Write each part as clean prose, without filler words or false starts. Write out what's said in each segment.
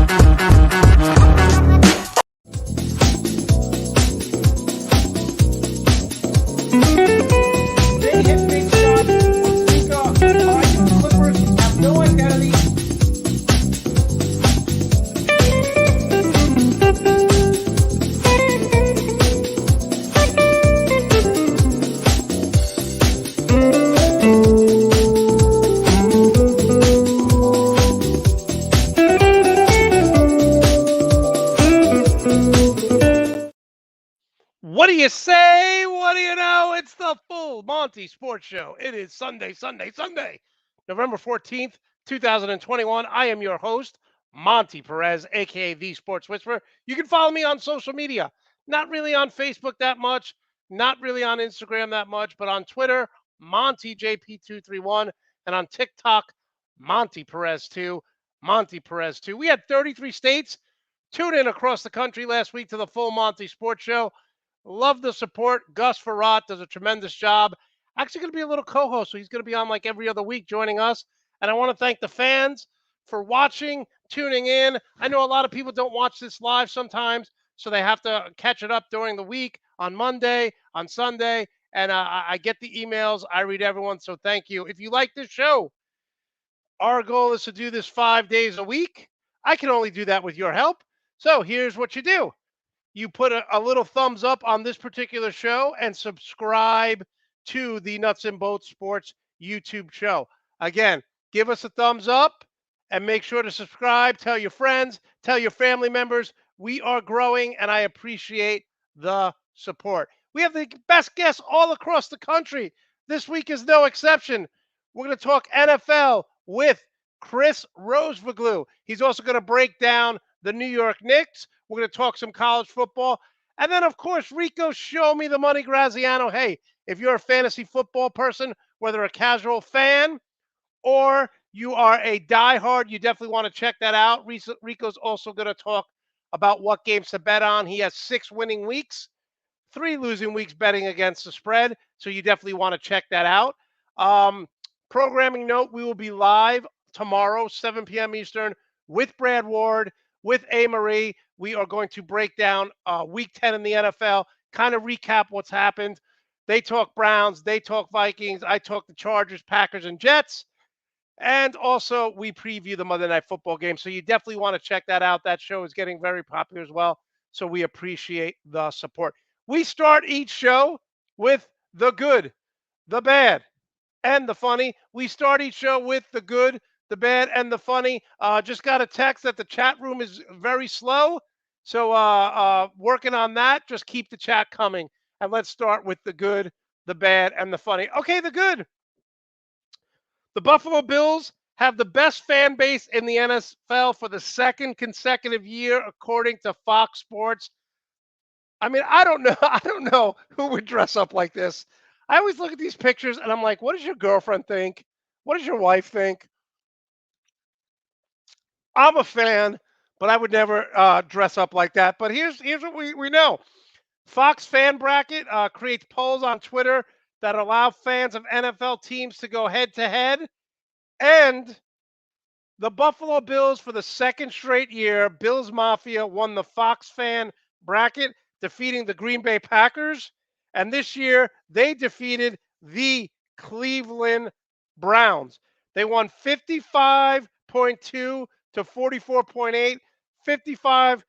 They hit big shots. The Clippers have no identity. What do you say? What do you know? It's the full Monte Sports Show. It is Sunday, November 14th, 2021. I am your host, Monte Perez, aka The Sports Whisperer. You can follow me on social media. Not really on Facebook that much, not really on Instagram that much, but on Twitter, MonteJP231, and on TikTok, Monte Perez 2, Monte Perez 2. We had 33 states tune in across the country last week to the full Monte Sports Show. Love the support. Gus Farrat does a tremendous job. Actually going to be a little co-host, so he's going to be on like every other week joining us. And I want to thank the fans for watching, tuning in. I know a lot of people don't watch this live sometimes, so they have to catch it up during the week on Monday, on Sunday. And I get the emails. I read everyone, so thank you. If you like this show, our goal is to do this 5 days a week. I can only do that with your help. So here's what you do. You put a little thumbs up on this particular show and subscribe to the Nuts and Bolts Sports YouTube show. Again, give us a thumbs up and make sure to subscribe. Tell your friends, tell your family members. We are growing, and I appreciate the support. We have the best guests all across the country. This week is no exception. We're going to talk NFL with Chris Roseviglu. He's also going to break down the New York Knicks. We're going to talk some college football. And then, of course, Rico Show Me the Money Graziano. Hey, if you're a fantasy football person, whether a casual fan or you are a diehard, you definitely want to check that out. Rico's also going to talk about what games to bet on. He has 6 winning weeks, 3 losing weeks betting against the spread. So you definitely want to check that out. Programming note, we will be live tomorrow, 7 p.m. Eastern, with Brad Ward, with A. Marie. We are going to break down Week 10 in the NFL, kind of recap what's happened. They talk Browns, they talk Vikings, I talk the Chargers, Packers, and Jets. And also, we preview the Monday Night Football game. So you definitely want to check that out. That show is getting very popular as well. So we appreciate the support. We start each show with the good, the bad, and the funny. We start each show with the good, the bad, and the funny. Just got a text that the chat room is very slow. So working on that. Just keep the chat coming. And let's start with the good, the bad, and the funny. Okay, the good. The Buffalo Bills have the best fan base in the NFL for the second consecutive year, according to Fox Sports. I mean, I don't know. I don't know who would dress up like this. I always look at these pictures and I'm like, what does your girlfriend think? What does your wife think? I'm a fan, but I would never dress up like that. But here's what we know. Fox Fan Bracket creates polls on Twitter that allow fans of NFL teams to go head-to-head. And the Buffalo Bills, for the second straight year, Bills Mafia won the Fox Fan Bracket, defeating the Green Bay Packers. And this year, they defeated the Cleveland Browns. They won 55.2 to 44.8, 55.2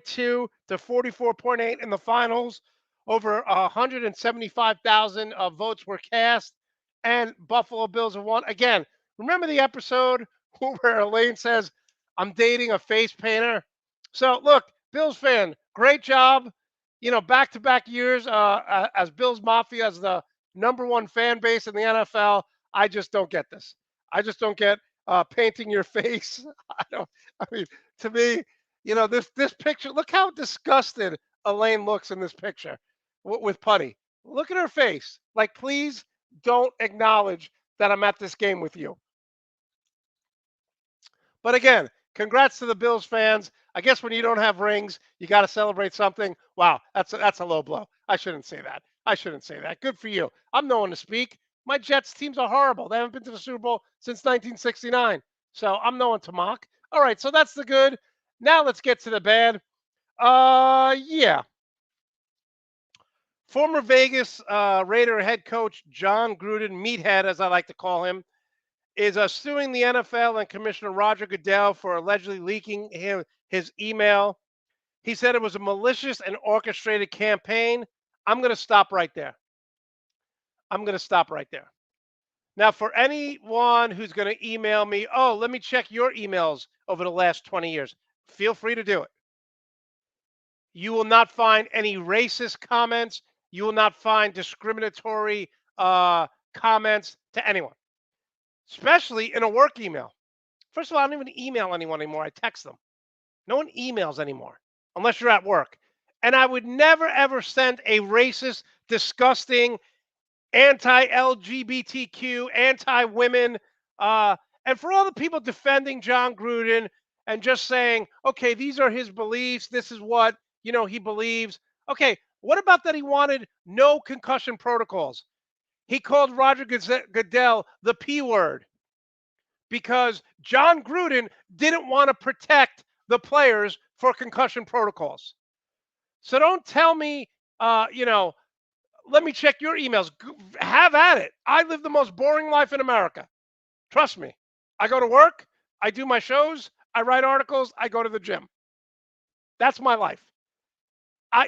to 44.8 in the finals. Over 175,000 votes were cast, and Buffalo Bills have won. Again, remember the episode where Elaine says, I'm dating a face painter? So, look, Bills fan, great job. You know, back-to-back years as Bills Mafia, as the #1 fan base in the NFL. I just don't get this. I just don't get painting your face. I mean, to me, you know, this picture, look how disgusted Elaine looks in this picture with Putty. Look at her face. Like, please don't acknowledge that I'm at this game with you. But again, congrats to the Bills fans. I guess when you don't have rings, you got to celebrate something. Wow, that's a low blow. I shouldn't say that. Good for you. I'm no one to speak. My Jets teams are horrible. They haven't been to the Super Bowl since 1969. So I'm no one to mock. All right, so that's the good. Now let's get to the bad. Yeah. Former Vegas Raider head coach John Gruden, meathead as I like to call him, is suing the NFL and Commissioner Roger Goodell for allegedly leaking his email. He said it was a malicious and orchestrated campaign. I'm going to stop right there. I'm going to stop right there. Now, for anyone who's going to email me, oh, let me check your emails over the last 20 years, feel free to do it. You will not find any racist comments. You will not find discriminatory comments to anyone, especially in a work email. First of all, I don't even email anyone anymore. I text them. No one emails anymore unless you're at work. And I would never, ever send a racist, disgusting, anti-LGBTQ, anti-women, and for all the people defending John Gruden and just saying, okay, these are his beliefs. This is what, he believes. Okay, what about that he wanted no concussion protocols? He called Roger Goodell the P word because John Gruden didn't want to protect the players for concussion protocols. So don't tell me, let me check your emails. Have at it. I live the most boring life in America. Trust me. I go to work, I do my shows, I write articles, I go to the gym. That's my life.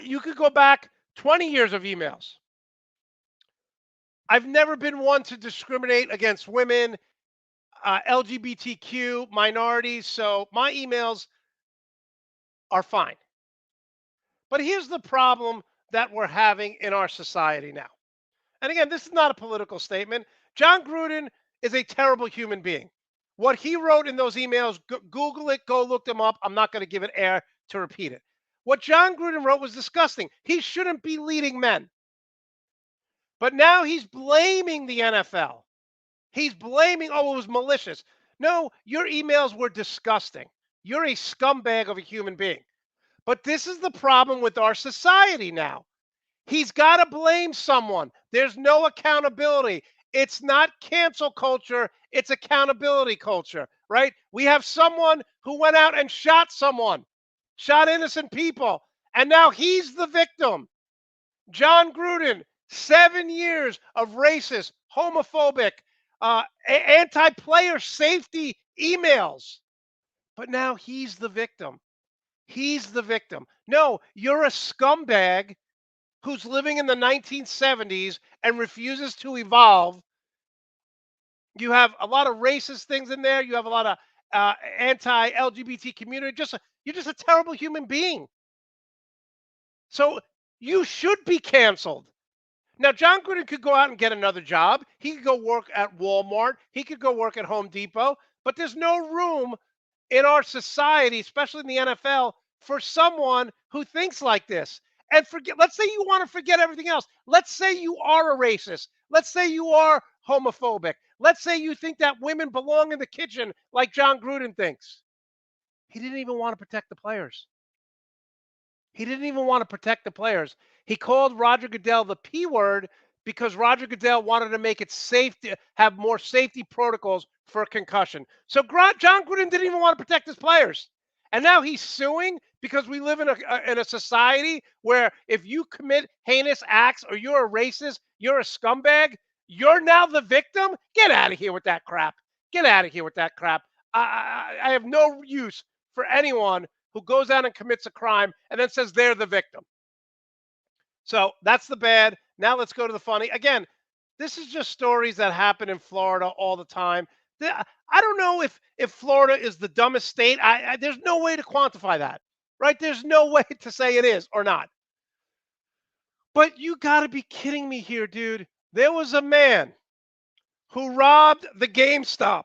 You could go back 20 years of emails. I've never been one to discriminate against women, LGBTQ, minorities, so my emails are fine. But here's the problem that we're having in our society now. And again, this is not a political statement. John Gruden is a terrible human being. What he wrote in those emails, Google it, go look them up. I'm not going to give it air to repeat it. What John Gruden wrote was disgusting. He shouldn't be leading men. But now he's blaming the NFL. He's blaming, oh, it was malicious. No, your emails were disgusting. You're a scumbag of a human being. But this is the problem with our society now. He's got to blame someone. There's no accountability. It's not cancel culture, it's accountability culture, right? We have someone who went out and shot someone, shot innocent people, and now he's the victim. John Gruden, 7 years of racist, homophobic, anti-player safety emails. But now he's the victim. He's the victim. No, you're a scumbag who's living in the 1970s and refuses to evolve. You have a lot of racist things in there. You have a lot of anti-LGBT community. You're just a terrible human being. So you should be canceled. Now, John Gruden could go out and get another job. He could go work at Walmart. He could go work at Home Depot. But there's no room in our society, especially in the NFL, for someone who thinks like this. And let's say you want to forget everything else. Let's say you are a racist. Let's say you are homophobic. Let's say you think that women belong in the kitchen like John Gruden thinks. He didn't even want to protect the players. He didn't even want to protect the players. He called Roger Goodell the P word because Roger Goodell wanted to make it safe to have more safety protocols for concussion. So John Gruden didn't even want to protect his players. And now he's suing because we live in a society where if you commit heinous acts or you're a racist, you're a scumbag, you're now the victim. Get out of here with that crap. Get out of here with that crap. I have no use for anyone who goes out and commits a crime and then says they're the victim. So that's the bad. Now let's go to the funny. Again, this is just stories that happen in Florida all the time. I don't know if Florida is the dumbest state. There's no way to quantify that, right? There's no way to say it is or not. But you got to be kidding me here, dude. There was a man who robbed the GameStop.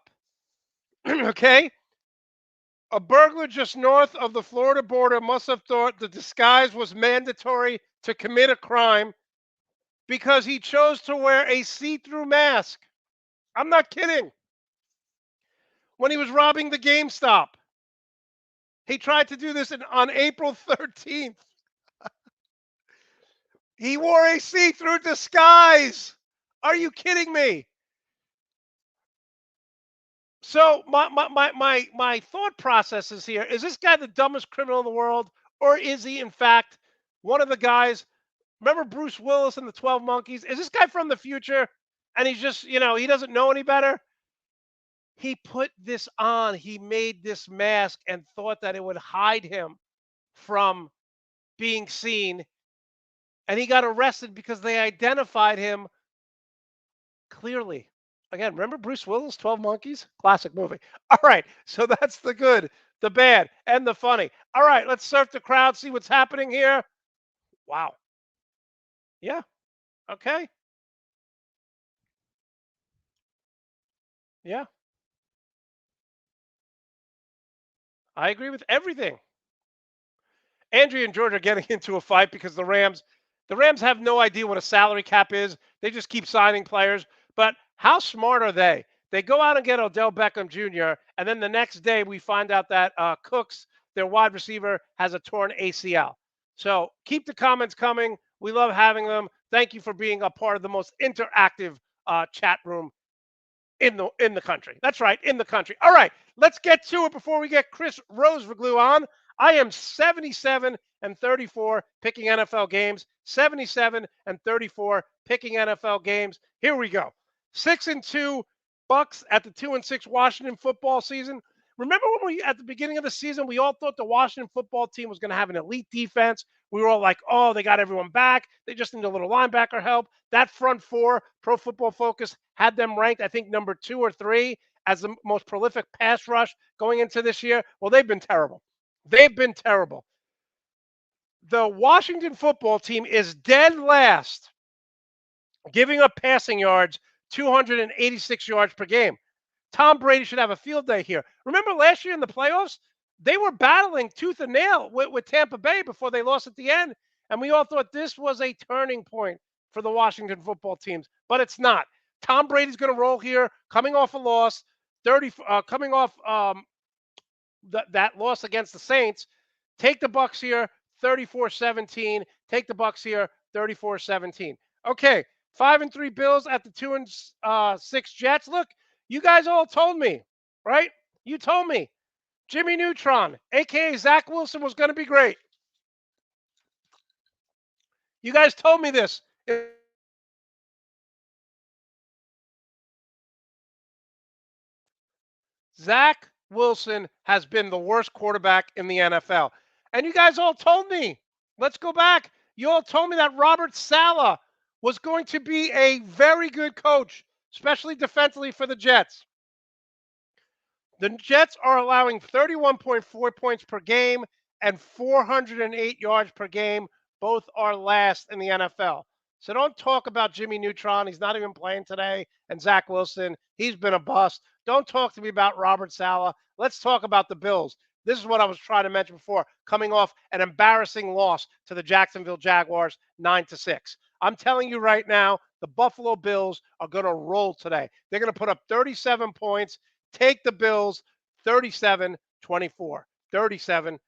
Okay? A burglar just north of the Florida border must have thought the disguise was mandatory to commit a crime because he chose to wear a see-through mask. I'm not kidding. When he was robbing the GameStop, he tried to do this on April 13th. He wore a see-through disguise. Are you kidding me? So my thought process is here: is this guy the dumbest criminal in the world, or is he in fact one of the guys? Remember Bruce Willis and the 12 Monkeys? Is this guy from the future, and he's just he doesn't know any better? He put this on. He made this mask and thought that it would hide him from being seen, and he got arrested because they identified him clearly. Again, remember Bruce Willis, 12 Monkeys? Classic movie. All right, so that's the good, the bad, and the funny. All right, let's surf the crowd, see what's happening here. Wow. Yeah, okay. Yeah, I agree with everything. Andrea and George are getting into a fight because the Rams have no idea what a salary cap is. They just keep signing players. But how smart are they? They go out and get Odell Beckham Jr. and then the next day we find out that Cooks, their wide receiver, has a torn ACL. So keep the comments coming. We love having them. Thank you for being a part of the most interactive chat room in the country. That's right, in the country. All right, let's get to it before we get Chris Roseviglu on. I am 77 and 34 picking NFL games. 77 and 34 picking NFL games. Here we go. 6-2 Bucks at the 2-6 Washington football season. Remember when we at the beginning of the season we all thought the Washington football team was going to have an elite defense. We were all like, "Oh, they got everyone back. They just need a little linebacker help." That front four, Pro Football Focus had them ranked, I think, number 2 or 3 as the most prolific pass rush going into this year. Well, they've been terrible. They've been terrible. The Washington football team is dead last, giving up passing yards, 286 yards per game. Tom Brady should have a field day here. Remember last year in the playoffs? They were battling tooth and nail with Tampa Bay before they lost at the end. And we all thought this was a turning point for the Washington football teams, but it's not. Tom Brady's going to roll here, coming off a loss, coming off that loss against the Saints. Take the Bucks here, 34-17. Take the Bucks here, 34-17. Okay, 5-3 Bills at the 2-6 Jets. Look, you guys all told me, right? You told me Jimmy Neutron, aka Zach Wilson, was going to be great. You guys told me this. Zach Wilson has been the worst quarterback in the NFL. And you guys all told me, let's go back. You all told me that Robert Saleh was going to be a very good coach, especially defensively for the Jets. The Jets are allowing 31.4 points per game and 408 yards per game. Both are last in the NFL. So don't talk about Jimmy Neutron. He's not even playing today. And Zach Wilson, he's been a bust. Don't talk to me about Robert Saleh. Let's talk about the Bills. This is what I was trying to mention before, coming off an embarrassing loss to the Jacksonville Jaguars 9-6. I'm telling you right now, the Buffalo Bills are going to roll today. They're going to put up 37 points. Take the Bills 37-24. 37-24.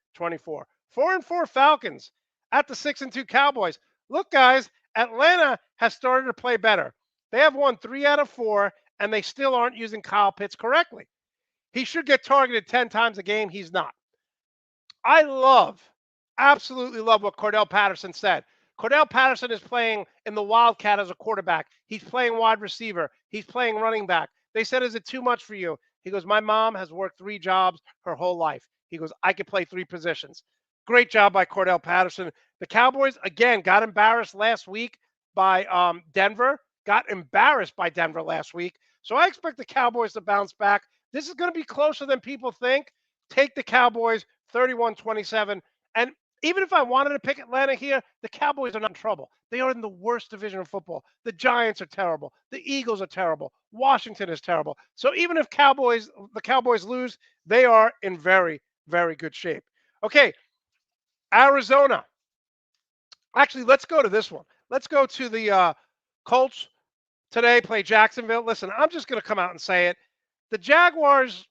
4-4 Falcons at the 6-2 Cowboys. Look, guys, Atlanta has started to play better. They have won 3 out of 4, and they still aren't using Kyle Pitts correctly. He should get targeted 10 times a game. He's not. Absolutely love what Cordell Patterson said. Cordell Patterson is playing in the Wildcat as a quarterback. He's playing wide receiver. He's playing running back. They said, "Is it too much for you?" He goes, "My mom has worked 3 jobs her whole life." He goes, "I could play 3 positions." Great job by Cordell Patterson. The Cowboys, again, got embarrassed last week by Denver. Got embarrassed by Denver last week. So I expect the Cowboys to bounce back. This is going to be closer than people think. Take the Cowboys 31-27. And even if I wanted to pick Atlanta here, the Cowboys are not in trouble. They are in the worst division of football. The Giants are terrible. The Eagles are terrible. Washington is terrible. So even if the Cowboys lose, they are in very, very good shape. Okay, Arizona. Actually, let's go to this one. Let's go to the Colts today, play Jacksonville. Listen, I'm just going to come out and say it. The Jaguars,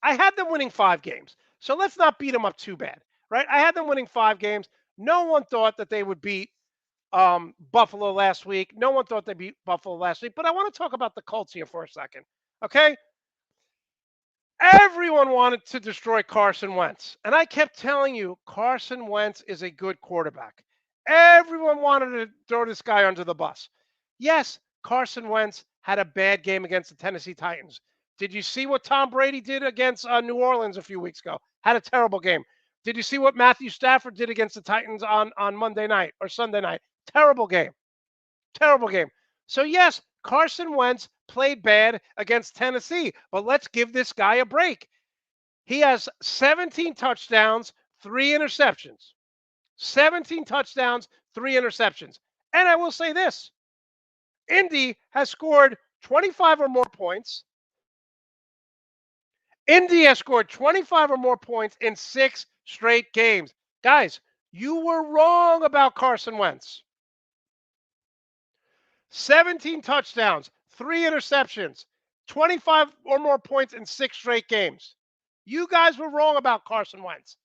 I had them winning 5 games. So let's not beat them up too bad, right? I had them winning 5 games. No one thought that they would beat Buffalo last week. No one thought they beat Buffalo last week. But I want to talk about the Colts here for a second, okay? Everyone wanted to destroy Carson Wentz. And I kept telling you, Carson Wentz is a good quarterback. Everyone wanted to throw this guy under the bus. Yes, Carson Wentz had a bad game against the Tennessee Titans. Did you see what Tom Brady did against New Orleans a few weeks ago? Had a terrible game. Did you see what Matthew Stafford did against the Titans on Monday night or Sunday night? Terrible game. Terrible game. So, yes, Carson Wentz played bad against Tennessee, but let's give this guy a break. He has 17 touchdowns, 3 interceptions. 17 touchdowns, 3 interceptions. And I will say this, Indy has scored 25 or more points. Indy has scored 25 or more points in 6 straight games. Guys, you were wrong about Carson Wentz. 17 touchdowns, 3 interceptions, 25 or more points in 6 straight games. You guys were wrong about Carson Wentz.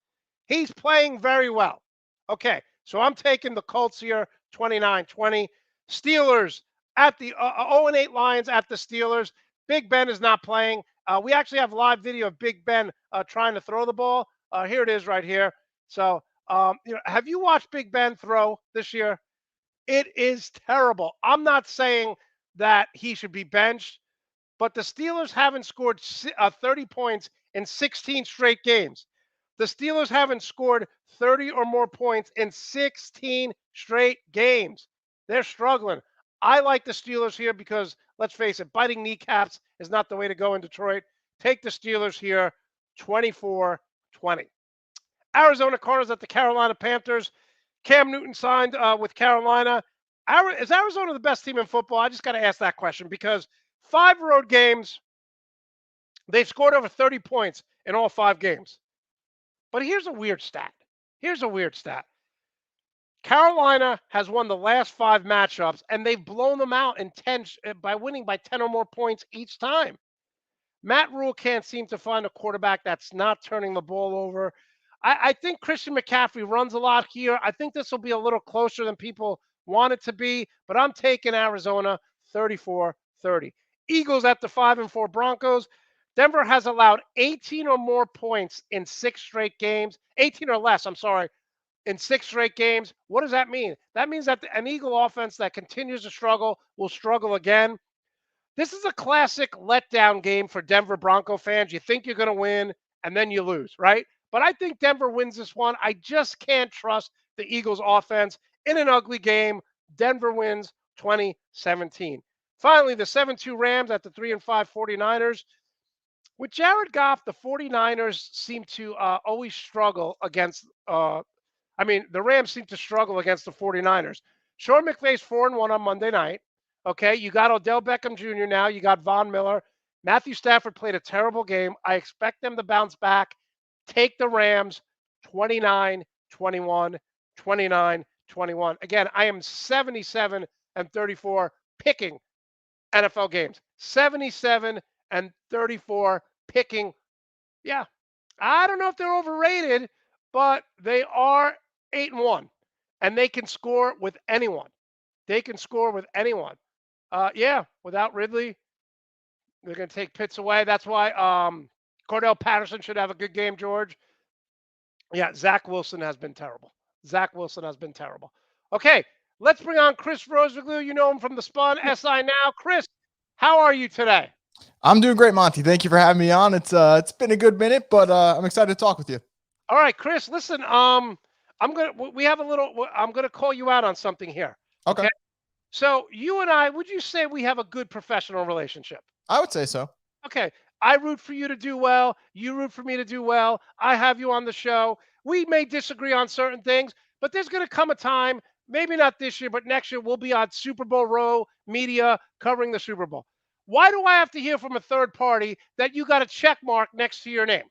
He's playing very well. Okay, so I'm taking the Colts here, 29-20. Steelers at the 0-8 Lions at the Steelers. Big Ben is not playing. We actually have live video of Big Ben trying to throw the ball. Here it is right here. So, have you watched Big Ben throw this year? It is terrible. I'm not saying that he should be benched, but the Steelers haven't scored 30 points in 16 straight games. The Steelers haven't scored 30 or more points in 16 straight games. They're struggling. I like the Steelers here because, let's face it, biting kneecaps is not the way to go in Detroit. Take the Steelers here, 24-20. Arizona Cardinals at the Carolina Panthers. Cam Newton signed with Carolina. Is Arizona the best team in football? I just got to ask that question because 5 road games, they've scored over 30 points in all 5 games. But here's a weird stat. Carolina has won the last 5 matchups, and they've blown them out in 10 by winning by 10 or more points each time. Matt Rule can't seem to find a quarterback that's not turning the ball over. I think Christian McCaffrey runs a lot here. I think this will be a little closer than people want it to be, but I'm taking Arizona 34-30. Eagles at the 5-4 Broncos. Denver has allowed 18 or more points in 6 straight games. 18 or less, I'm sorry, in 6 straight games. What does that mean? That means that an Eagle offense that continues to struggle will struggle again. This is a classic letdown game for Denver Bronco fans. You think you're going to win, and then you lose, right? But I think Denver wins this one. I just can't trust the Eagles offense in an ugly game. Denver wins 2017. Finally, the 7-2 Rams at the 3-5 49ers. With Jared Goff, the 49ers seem to always struggle against the Rams seem to struggle against the 49ers. Sean McVay's 4-1 on Monday night. Okay, you got Odell Beckham Jr. now. You got Von Miller. Matthew Stafford played a terrible game. I expect them to bounce back. Take the Rams 29-21, 29-21. Again, I am 77-34 picking NFL games. 77-34 picking. Yeah, I don't know if they're overrated, but they are 8-1, and they can score with anyone. Without Ridley, they're going to take Pitts away. That's why Cordell Patterson should have a good game, George. Yeah, Zach Wilson has been terrible. Okay, let's bring on Chris Rosaglu. You know him from the Spun SI Now. Chris, how are you today? I'm doing great, Monty. Thank you for having me on. It's been a good minute, but I'm excited to talk with you. All right, Chris, listen, I'm going to call you out on something here. Okay. So you and I, would you say we have a good professional relationship? I would say so. Okay. I root for you to do well. You root for me to do well. I have you on the show. We may disagree on certain things, but there's going to come a time, maybe not this year, but next year, we'll be on Super Bowl Row media covering the Super Bowl. Why do I have to hear from a third party that you got a check mark next to your name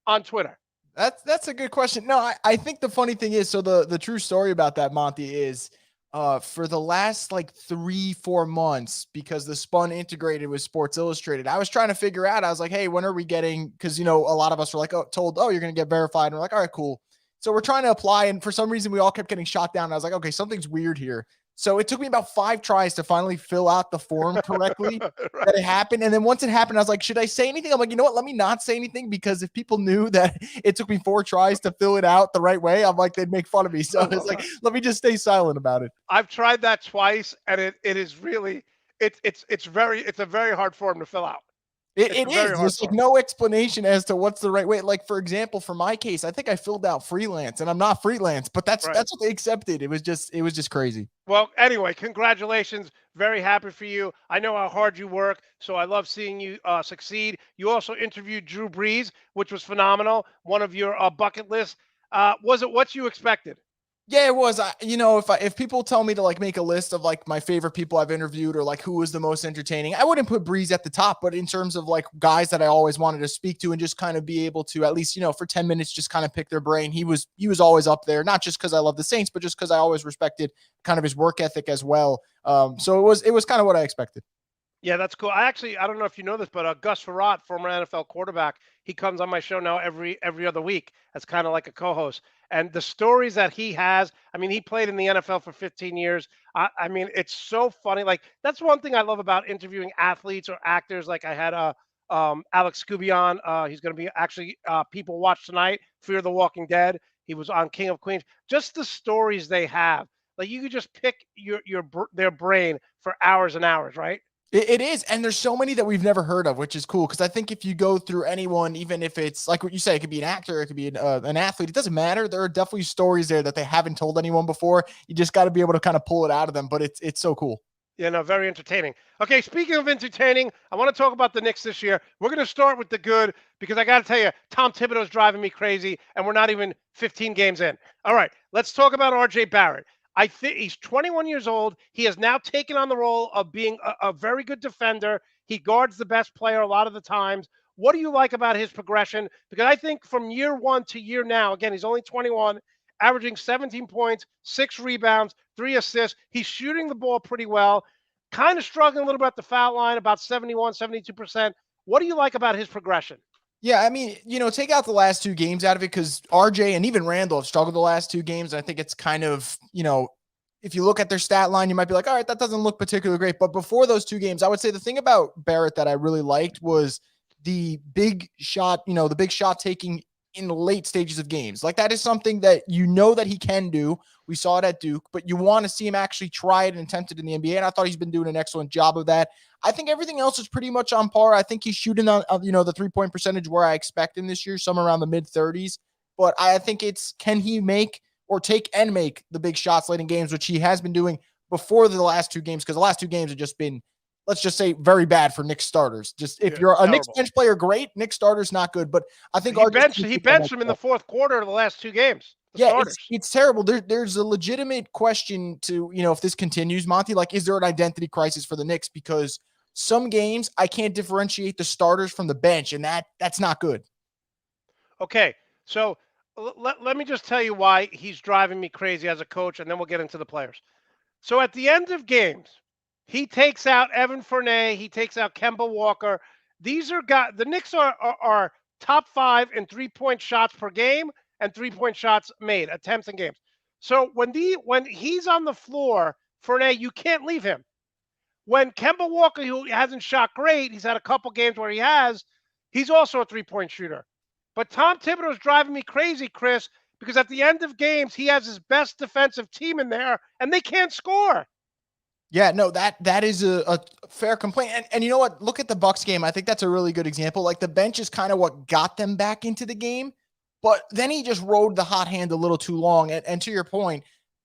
on Twitter? That's a good question. No, I think the funny thing is, so the true story about that, Monty, is for the last 3-4 months, because the Spun integrated with Sports Illustrated, I was trying to figure out, I was like, hey, when are we getting, because, a lot of us were told, you're going to get verified. And we're like, all right, cool. So we're trying to apply. And for some reason, we all kept getting shot down. I was like, okay, something's weird here. So it took me about 5 tries to finally fill out the form correctly Right. that it happened. And then once it happened, I was like, should I say anything? I'm like, you know what? Let me not say anything, because if people knew that it took me 4 tries to fill it out the right way, I'm like, they'd make fun of me. So it's like, let me just stay silent about it. I've tried that twice, and it is really it's a very hard form to fill out. It, It's a it is. very hard There's like form. no explanation as to what's the right way. Like, for example, for my case, I think I filled out freelance, and I'm not freelance, but that's Right. that's what they accepted. It was just crazy. Well, anyway, congratulations. Very happy for you. I know how hard you work, so I love seeing you succeed. You also interviewed Drew Brees, which was phenomenal. One of your bucket lists. Was it what you expected? Yeah, it was. If people tell me to like make a list of like my favorite people I've interviewed or like who was the most entertaining, I wouldn't put Breeze at the top. But in terms of like guys that I always wanted to speak to and just kind of be able to at least for 10 minutes just kind of pick their brain, he was always up there. Not just because I love the Saints, but just because I always respected kind of his work ethic as well. So it was kind of what I expected. Yeah, that's cool. I don't know if you know this, but Gus Farrat, former NFL quarterback, he comes on my show now every other week as kind of like a co-host. And the stories that he has, I mean, he played in the NFL for 15 years. I mean, it's so funny. Like that's one thing I love about interviewing athletes or actors. Like I had Alex Scooby on. He's going to be actually people watch tonight. Fear the Walking Dead. He was on King of Queens. Just the stories they have. Like you could just pick their brain for hours and hours, right? It is. And there's so many that we've never heard of, which is cool. Cause I think if you go through anyone, even if it's like what you say, it could be an actor, it could be an athlete, it doesn't matter. There are definitely stories there that they haven't told anyone before. You just got to be able to kind of pull it out of them, but it's so cool. Yeah, no, very entertaining. Okay, speaking of entertaining, I want to talk about the Knicks this year. We're going to start with the good because I got to tell you, Tom Thibodeau's driving me crazy, and we're not even 15 games in. All right, let's talk about R.J. Barrett. I think he's 21 years old. He has now taken on the role of being a very good defender. He guards the best player a lot of the times. What do you like about his progression? Because I think from year one to year now, again, he's only 21, averaging 17 points, 6 rebounds, 3 assists. He's shooting the ball pretty well, kind of struggling a little bit at the foul line, about 71, 72%. What do you like about his progression? Yeah, I mean, take out the last 2 games out of it because RJ and even Randall have struggled the last 2 games. I think it's kind of, if you look at their stat line, you might be like, all right, that doesn't look particularly great. But before those 2 games, I would say the thing about Barrett that I really liked was the big shot, the big shot taking in the late stages of games. Like that is something that that he can do. We saw it at Duke, but you want to see him actually try it and attempt it in the NBA. And I thought he's been doing an excellent job of that. I think everything else is pretty much on par. I think he's shooting on, the 3-point percentage where I expect him this year, somewhere around the mid 30s. But I think it's, can he make or take and make the big shots late in games, which he has been doing before the last 2 games, because the last 2 games have just been, let's just say, very bad for Knicks starters. Just if you're a Knicks bench player, great. Knicks starters not good, but I think he benched him in the fourth quarter of the last 2 games. Yeah, it's terrible. There's a legitimate question to, if this continues, Monty, like, is there an identity crisis for the Knicks? Because some games I can't differentiate the starters from the bench, and that's not good. Okay, so let me just tell you why he's driving me crazy as a coach, and then we'll get into the players. So at the end of games, he takes out Evan Fournier, he takes out Kemba Walker. These are guys. The Knicks are top 5 in 3-point shots per game and 3-point shots made, attempts in games. So when he's on the floor, Fournier, you can't leave him. When Kemba Walker, who hasn't shot great, he's had a couple games where he's also a 3-point shooter. But Tom Thibodeau's driving me crazy, Chris, because at the end of games, he has his best defensive team in there, and they can't score. Yeah, no, that is a fair complaint. And you know what? Look at the Bucks game. I think that's a really good example. Like the bench is kind of what got them back into the game, but then he just rode the hot hand a little too long. And to your point,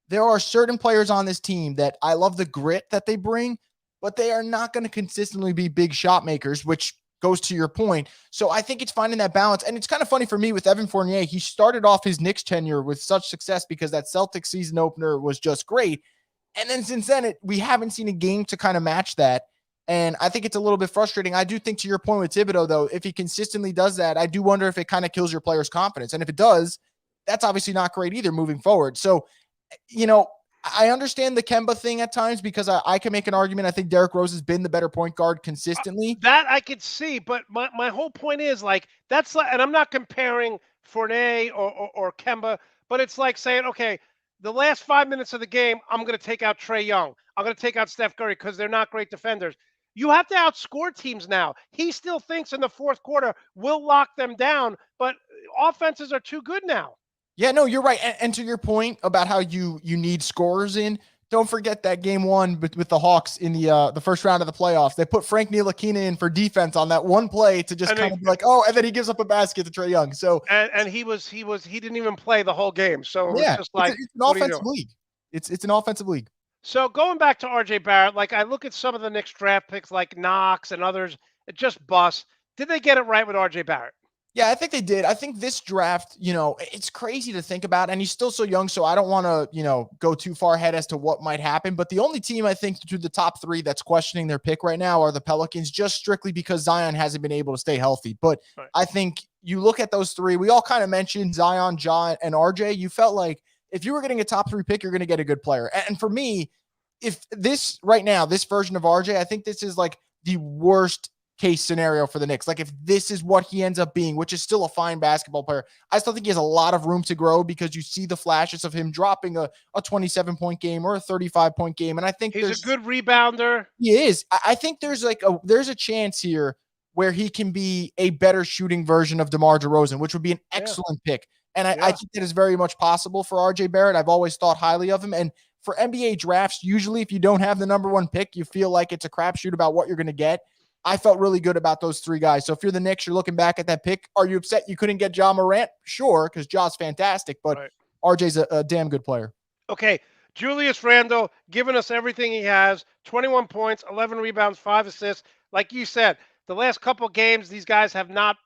there are certain players on this team that I love the grit that they bring, but they are not going to consistently be big shot makers, which goes to your point. So I think it's finding that balance. And it's kind of funny for me with Evan Fournier. He started off his Knicks tenure with such success because that Celtics season opener was just great. And then since then, we haven't seen a game to kind of match that. And I think it's a little bit frustrating. I do think, to your point with Thibodeau, though, if he consistently does that, I do wonder if it kind of kills your player's confidence. And if it does, that's obviously not great either moving forward. So, I understand the Kemba thing at times because I can make an argument. I think Derrick Rose has been the better point guard consistently. That I could see, but my whole point is and I'm not comparing Fournier or Kemba, but it's like saying, okay, the last 5 minutes of the game, I'm going to take out Trae Young. I'm going to take out Steph Curry because they're not great defenders. You have to outscore teams now. He still thinks in the fourth quarter we'll lock them down, but offenses are too good now. Yeah, no, you're right. And to your point about how you need scorers in, don't forget that game one with the Hawks in the first round of the playoffs. They put Frank Ntilikina in for defense on that one play to just kind of be like, oh, and then he gives up a basket to Trae Young. So and he didn't even play the whole game. So it was just like it's an offensive league. It's an offensive league. So going back to RJ Barrett, like I look at some of the Knicks draft picks like Knox and others, it just busts. Did they get it right with RJ Barrett? Yeah, I think they did. I think this draft, it's crazy to think about, and he's still so young, so I don't want to, go too far ahead as to what might happen. But the only team I think through the top three that's questioning their pick right now are the Pelicans, just strictly because Zion hasn't been able to stay healthy. But right. I think you look at those three, we all kind of mentioned Zion, Ja, and RJ. You felt like if you were getting a top three pick, you're going to get a good player. And for me, if this right now, this version of RJ, I think this is like the worst case scenario for the Knicks. Like if this is what he ends up being, which is still a fine basketball player, I still think he has a lot of room to grow because you see the flashes of him dropping a 27-point game or a 35-point game. And I think he's a good rebounder. He is. I think there's a chance here where he can be a better shooting version of DeMar DeRozan, which would be an excellent pick. And I think that is very much possible for RJ Barrett. I've always thought highly of him. And for NBA drafts, usually if you don't have the number one pick, you feel like it's a crapshoot about what you're going to get. I felt really good about those three guys. So if you're the Knicks, you're looking back at that pick. Are you upset you couldn't get Ja Morant? Sure, because Ja's fantastic, but right. RJ's a damn good player. Okay, Julius Randle giving us everything he has, 21 points, 11 rebounds, 5 assists. Like you said, the last couple games, these guys have not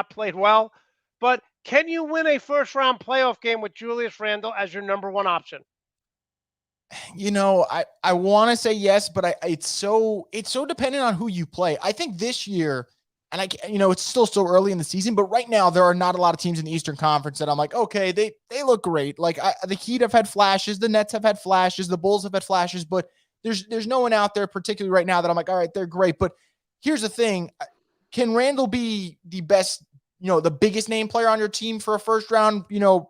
played well. But can you win a first-round playoff game with Julius Randle as your number one option? I want to say yes, but it's so dependent on who you play. I think this year, and it's still so early in the season, but right now there are not a lot of teams in the Eastern Conference that I'm like, okay, they look great. Like the Heat have had flashes, the Nets have had flashes, the Bulls have had flashes, but there's no one out there particularly right now that I'm like, all right, they're great. But here's the thing. Can Randle be the best, the biggest name player on your team for a first round,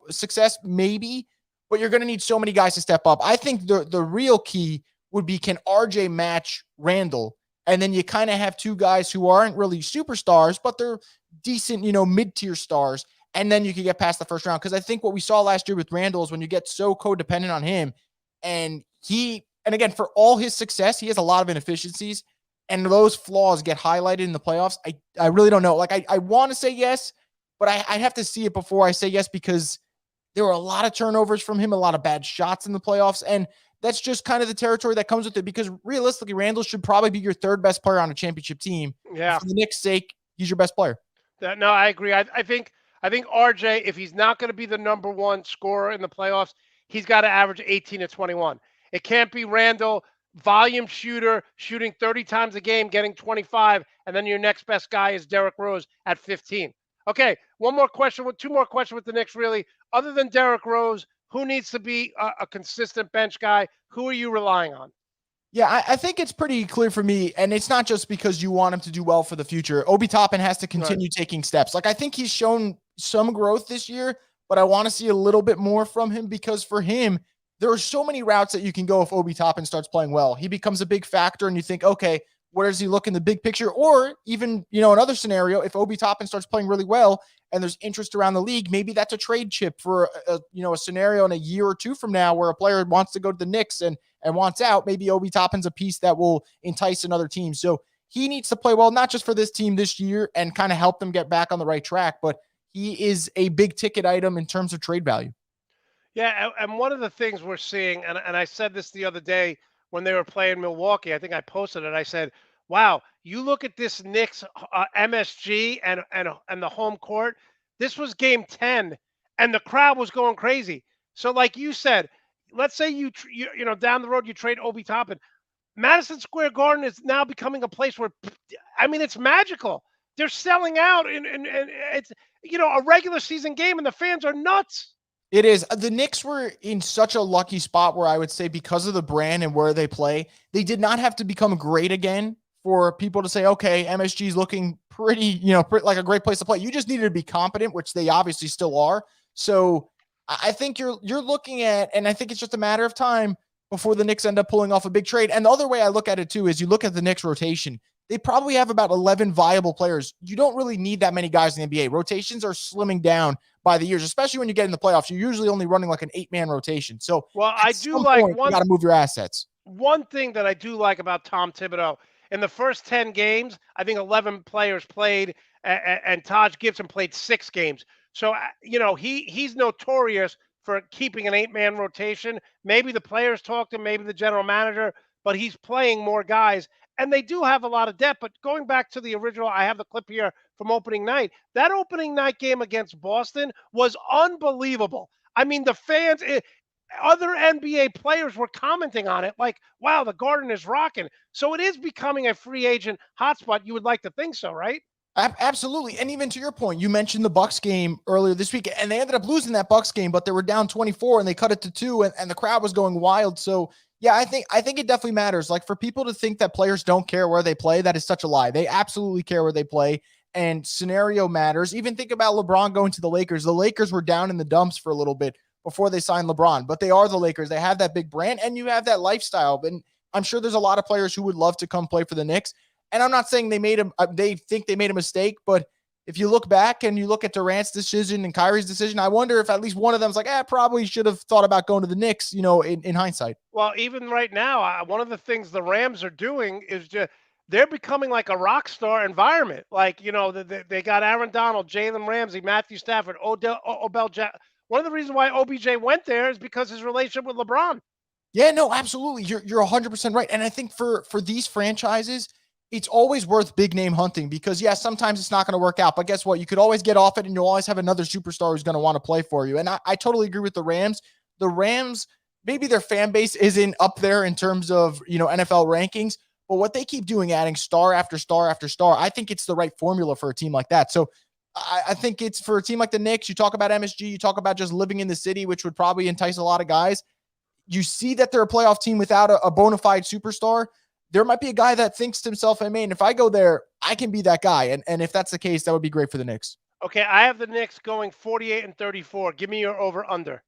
success? Maybe. But you're going to need so many guys to step up. I think the real key would be, can RJ match Randle? And then you kind of have two guys who aren't really superstars, but they're decent, mid-tier stars. And then you can get past the first round. Because I think what we saw last year with Randle is when you get so codependent on him, and again, for all his success, he has a lot of inefficiencies, and those flaws get highlighted in the playoffs. I really don't know. Like, I want to say yes, but I have to see it before I say yes, because there were a lot of turnovers from him, a lot of bad shots in the playoffs, and that's just kind of the territory that comes with it, because realistically, Randle should probably be your third best player on a championship team. Yeah. For the Knicks' sake, he's your best player. No, I agree. I think RJ, if he's not going to be the number one scorer in the playoffs, he's got to average 18 to 21. It can't be Randle, volume shooter, shooting 30 times a game, getting 25, and then your next best guy is Derrick Rose at 15. Okay, two more questions with the Knicks, really. Other than Derrick Rose, who needs to be a consistent bench guy? Who are you relying on? Yeah, I think it's pretty clear for me, and it's not just because you want him to do well for the future. Obi Toppin has to continue taking steps. Like, I think he's shown some growth this year, but I want to see a little bit more from him, because for him, there are so many routes that you can go if Obi Toppin starts playing well. He becomes a big factor, and you think, okay, where does he look in the big picture? Or even, another scenario, if Obi Toppin starts playing really well and there's interest around the league, maybe that's a trade chip for a scenario in a year or two from now where a player wants to go to the Knicks and wants out. Maybe Obi Toppin's a piece that will entice another team. So he needs to play well, not just for this team this year and kind of help them get back on the right track, but he is a big ticket item in terms of trade value. Yeah, and one of the things we're seeing, and I said this the other day when they were playing Milwaukee, I think I posted it. I said, wow, you look at this Knicks MSG and the home court. This was game 10, and the crowd was going crazy. So like you said, let's say you down the road you trade Obi Toppin. Madison Square Garden is now becoming a place where, it's magical. They're selling out, and it's a regular season game, and the fans are nuts. It is. The Knicks were in such a lucky spot where I would say, because of the brand and where they play, they did not have to become great again for people to say, okay, MSG is looking pretty, like a great place to play. You just needed to be competent, which they obviously still are. So I think you're looking at, and I think it's just a matter of time before the Knicks end up pulling off a big trade. And the other way I look at it too is you look at the Knicks rotation. They probably have about 11 viable players. You don't really need that many guys in the NBA. Rotations are slimming down by the years, especially when you get in the playoffs. You're usually only running like an 8-man rotation. So Well, at I do some like point, you got to move your assets. one thing that I do like about Tom Thibodeau. In the first 10 games, I think 11 players played, and Taj Gibson played 6 games. So, he's notorious for keeping an 8-man rotation. Maybe the players talked to him, maybe the general manager, but he's playing more guys. And they do have a lot of depth. But going back to the original, I have the clip here from opening night. That opening night game against Boston was unbelievable. I mean, the fans, other NBA players were commenting on it like, wow, the Garden is rocking. So it is becoming a free agent hotspot. You would like to think so, right? Absolutely. And even to your point, you mentioned the Bucks game earlier this week, and they ended up losing that Bucks game, but they were down 24 and they cut it to 2, and the crowd was going wild. So yeah, I think it definitely matters. Like, for people to think that players don't care where they play, that is such a lie. They absolutely care where they play, and scenario matters. Even think about LeBron going to the Lakers. The Lakers were down in the dumps for a little bit before they signed LeBron, but they are the Lakers. They have that big brand, and you have that lifestyle. And I'm sure there's a lot of players who would love to come play for the Knicks. And I'm not saying they think they made a mistake, but if you look back and you look at Durant's decision and Kyrie's decision, I wonder if at least one of them's like, probably should have thought about going to the Knicks, in hindsight. Well, even right now, one of the things the Rams are doing is just they're becoming like a rock star environment. Like, they got Aaron Donald, Jalen Ramsey, Matthew Stafford, Odell. One of the reasons why OBJ went there is because his relationship with LeBron. Yeah, no, absolutely. You're 100% right. And I think for these franchises, it's always worth big name hunting because, yeah, sometimes it's not going to work out. But guess what? You could always get off it, and you'll always have another superstar who's going to want to play for you. And I totally agree with the Rams. The Rams, maybe their fan base isn't up there in terms of, NFL rankings, but what they keep doing, adding star after star after star, I think it's the right formula for a team like that. So I think it's for a team like the Knicks. You talk about MSG, you talk about just living in the city, which would probably entice a lot of guys. You see that they're a playoff team without a bona fide superstar. There might be a guy that thinks to himself, hey, man, if I go there, I can be that guy. And if that's the case, that would be great for the Knicks. Okay, I have the Knicks going 48-34. Give me your over-under.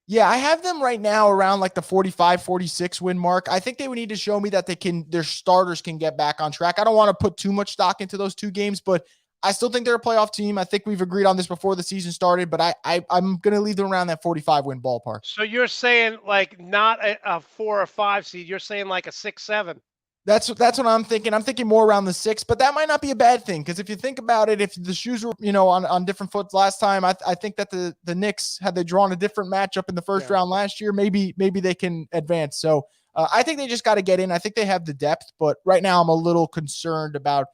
Yeah, I have them right now around like the 45, 46 win mark. I think they would need to show me that their starters can get back on track. I don't want to put too much stock into those 2 games, but I still think they're a playoff team. I think we've agreed on this before the season started, but I'm going to leave them around that 45 win ballpark. So you're saying like not a 4 or 5 seed. You're saying like a 6-7. That's what I'm thinking. I'm thinking more around the 6, but that might not be a bad thing because if you think about it, if the shoes were, on different foot last time, I think that the Knicks, had they drawn a different matchup in the first round last year, maybe they can advance. So I think they just got to get in. I think they have the depth, but right now I'm a little concerned about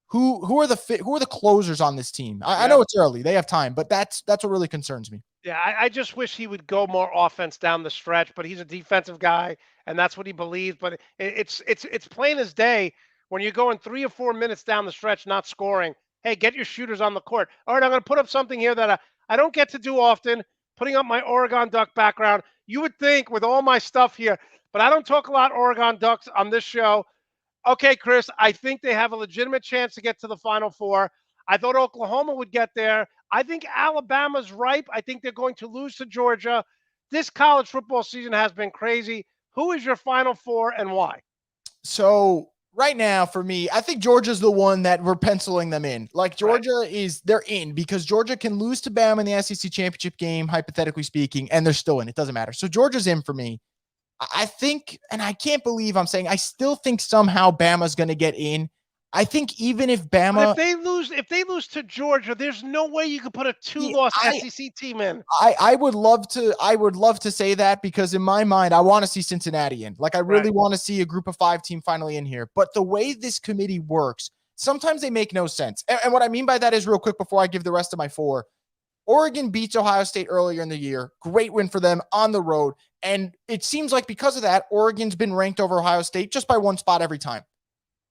who are the closers on this team. I know it's early, they have time, but that's what really concerns me. Yeah, I just wish he would go more offense down the stretch, but he's a defensive guy, and that's what he believes. But it's plain as day when you're going 3 or 4 minutes down the stretch not scoring. Hey, get your shooters on the court. All right, I'm going to put up something here that I don't get to do often, putting up my Oregon Duck background. You would think with all my stuff here, but I don't talk a lot Oregon Ducks on this show. Okay, Chris, I think they have a legitimate chance to get to the Final Four. I thought Oklahoma would get there. I think Alabama's ripe. I think they're going to lose to Georgia. This college football season has been crazy. Who is your Final Four and why? So right now, for me, I think Georgia's the one that we're penciling them in. Like Georgia they're in because Georgia can lose to Bama in the SEC championship game, hypothetically speaking, and they're still in. It doesn't matter. So Georgia's in for me. I think, and I can't believe I'm saying, I still think somehow Bama's going to get in. I think even if Bama, but if they lose to Georgia, there's no way you could put a 2-loss SEC team in. I would love to say that because in my mind, I want to see Cincinnati in. Like I really want to see a group of 5 team finally in here. But the way this committee works, sometimes they make no sense. And what I mean by that is real quick before I give the rest of my 4. Oregon beats Ohio State earlier in the year. Great win for them on the road. And it seems like because of that, Oregon's been ranked over Ohio State just by 1 spot every time.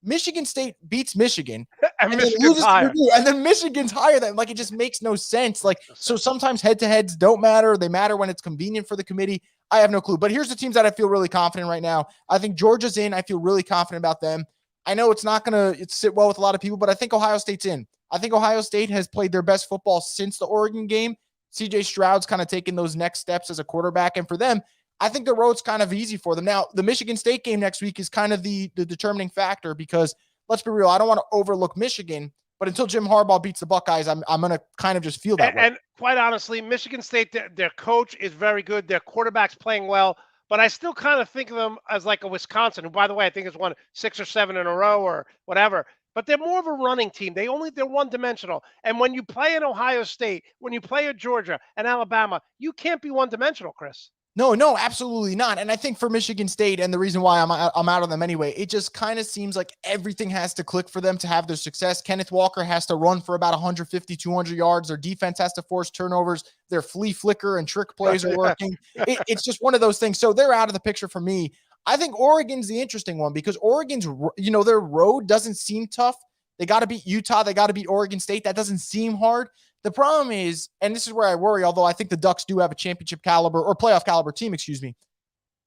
Michigan State beats Michigan and Michigan's higher. And then Michigan's higher than, like, it just makes no sense. Like, so sometimes head-to-heads don't matter. They matter when it's convenient for the committee. I have no clue. But here's the teams that I feel really confident right now. I think Georgia's in. I feel really confident about them. I know it's not going to sit well with a lot of people, but I think Ohio State's in. I think Ohio State has played their best football since the Oregon game. CJ Stroud's kind of taking those next steps as a quarterback. And for them, I think the road's kind of easy for them. Now, the Michigan State game next week is kind of the determining factor because let's be real, I don't want to overlook Michigan, but until Jim Harbaugh beats the Buckeyes, I'm going to kind of just feel that way. And quite honestly, Michigan State, their coach is very good. Their quarterback's playing well. But I still kind of think of them as like a Wisconsin, who, by the way, I think has won 6 or 7 in a row or whatever. But they're more of a running team. They're one-dimensional. And when you play in Ohio State, when you play at Georgia and Alabama, you can't be one-dimensional, Chris. No, absolutely not. And I think for Michigan State, and the reason why I'm out on them anyway, it just kind of seems like everything has to click for them to have their success. Kenneth Walker has to run for about 150, 200 yards. Their defense has to force turnovers. Their flea flicker and trick plays are working. It's just one of those things. So they're out of the picture for me. I think Oregon's the interesting one because Oregon's, their road doesn't seem tough. They got to beat Utah. They got to beat Oregon State. That doesn't seem hard. The problem is, and this is where I worry, although I think the Ducks do have a championship caliber or playoff caliber team,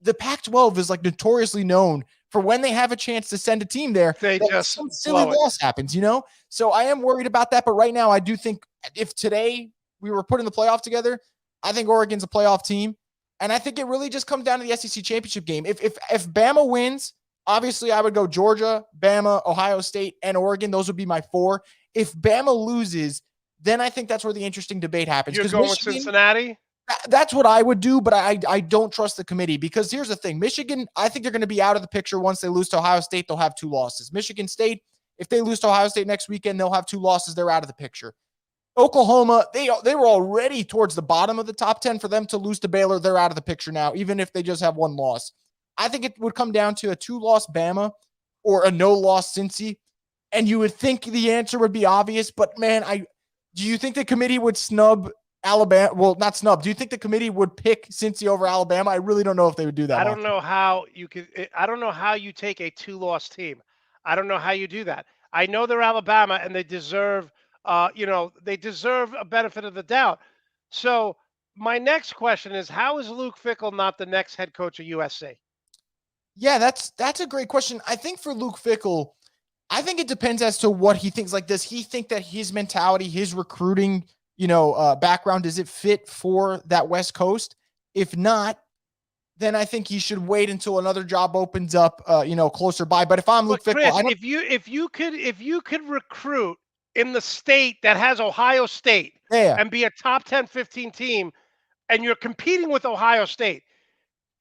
the Pac-12 is like notoriously known for when they have a chance to send a team there, they just some silly loss happens, So I am worried about that. But right now, I do think if today we were putting the playoff together, I think Oregon's a playoff team. And I think it really just comes down to the SEC championship game. If Bama wins, obviously I would go Georgia, Bama, Ohio State, and Oregon. Those would be my 4. If Bama loses, then I think that's where the interesting debate happens. You're going with Cincinnati? That's what I would do, but I don't trust the committee because here's the thing. Michigan, I think they're going to be out of the picture once they lose to Ohio State. They'll have 2 losses. Michigan State, if they lose to Ohio State next weekend, they'll have 2 losses. They're out of the picture. Oklahoma, they were already towards the bottom of the top 10. For them to lose to Baylor, they're out of the picture now, even if they just have 1 loss. I think it would come down to a 2-loss Bama or a no-loss Cincy, and you would think the answer would be obvious, but man, do you think the committee would snub Alabama? Well, not snub. Do you think the committee would pick Cincy over Alabama? I really don't know if they would do that. I don't know how you take a 2-loss team. I don't know how you do that. I know they're Alabama and they deserve, they deserve a benefit of the doubt. So my next question is, how is Luke Fickle not the next head coach of USC? Yeah, that's a great question. I think for Luke Fickle, I think it depends as to what he thinks. Like, does he think that his mentality, his recruiting, background, does it fit for that West Coast? If not, then I think he should wait until another job opens up, closer by. But if I'm Luke Fickle, Chris, if you could recruit in the state that has Ohio State and be a top 10, 15 team, and you're competing with Ohio State,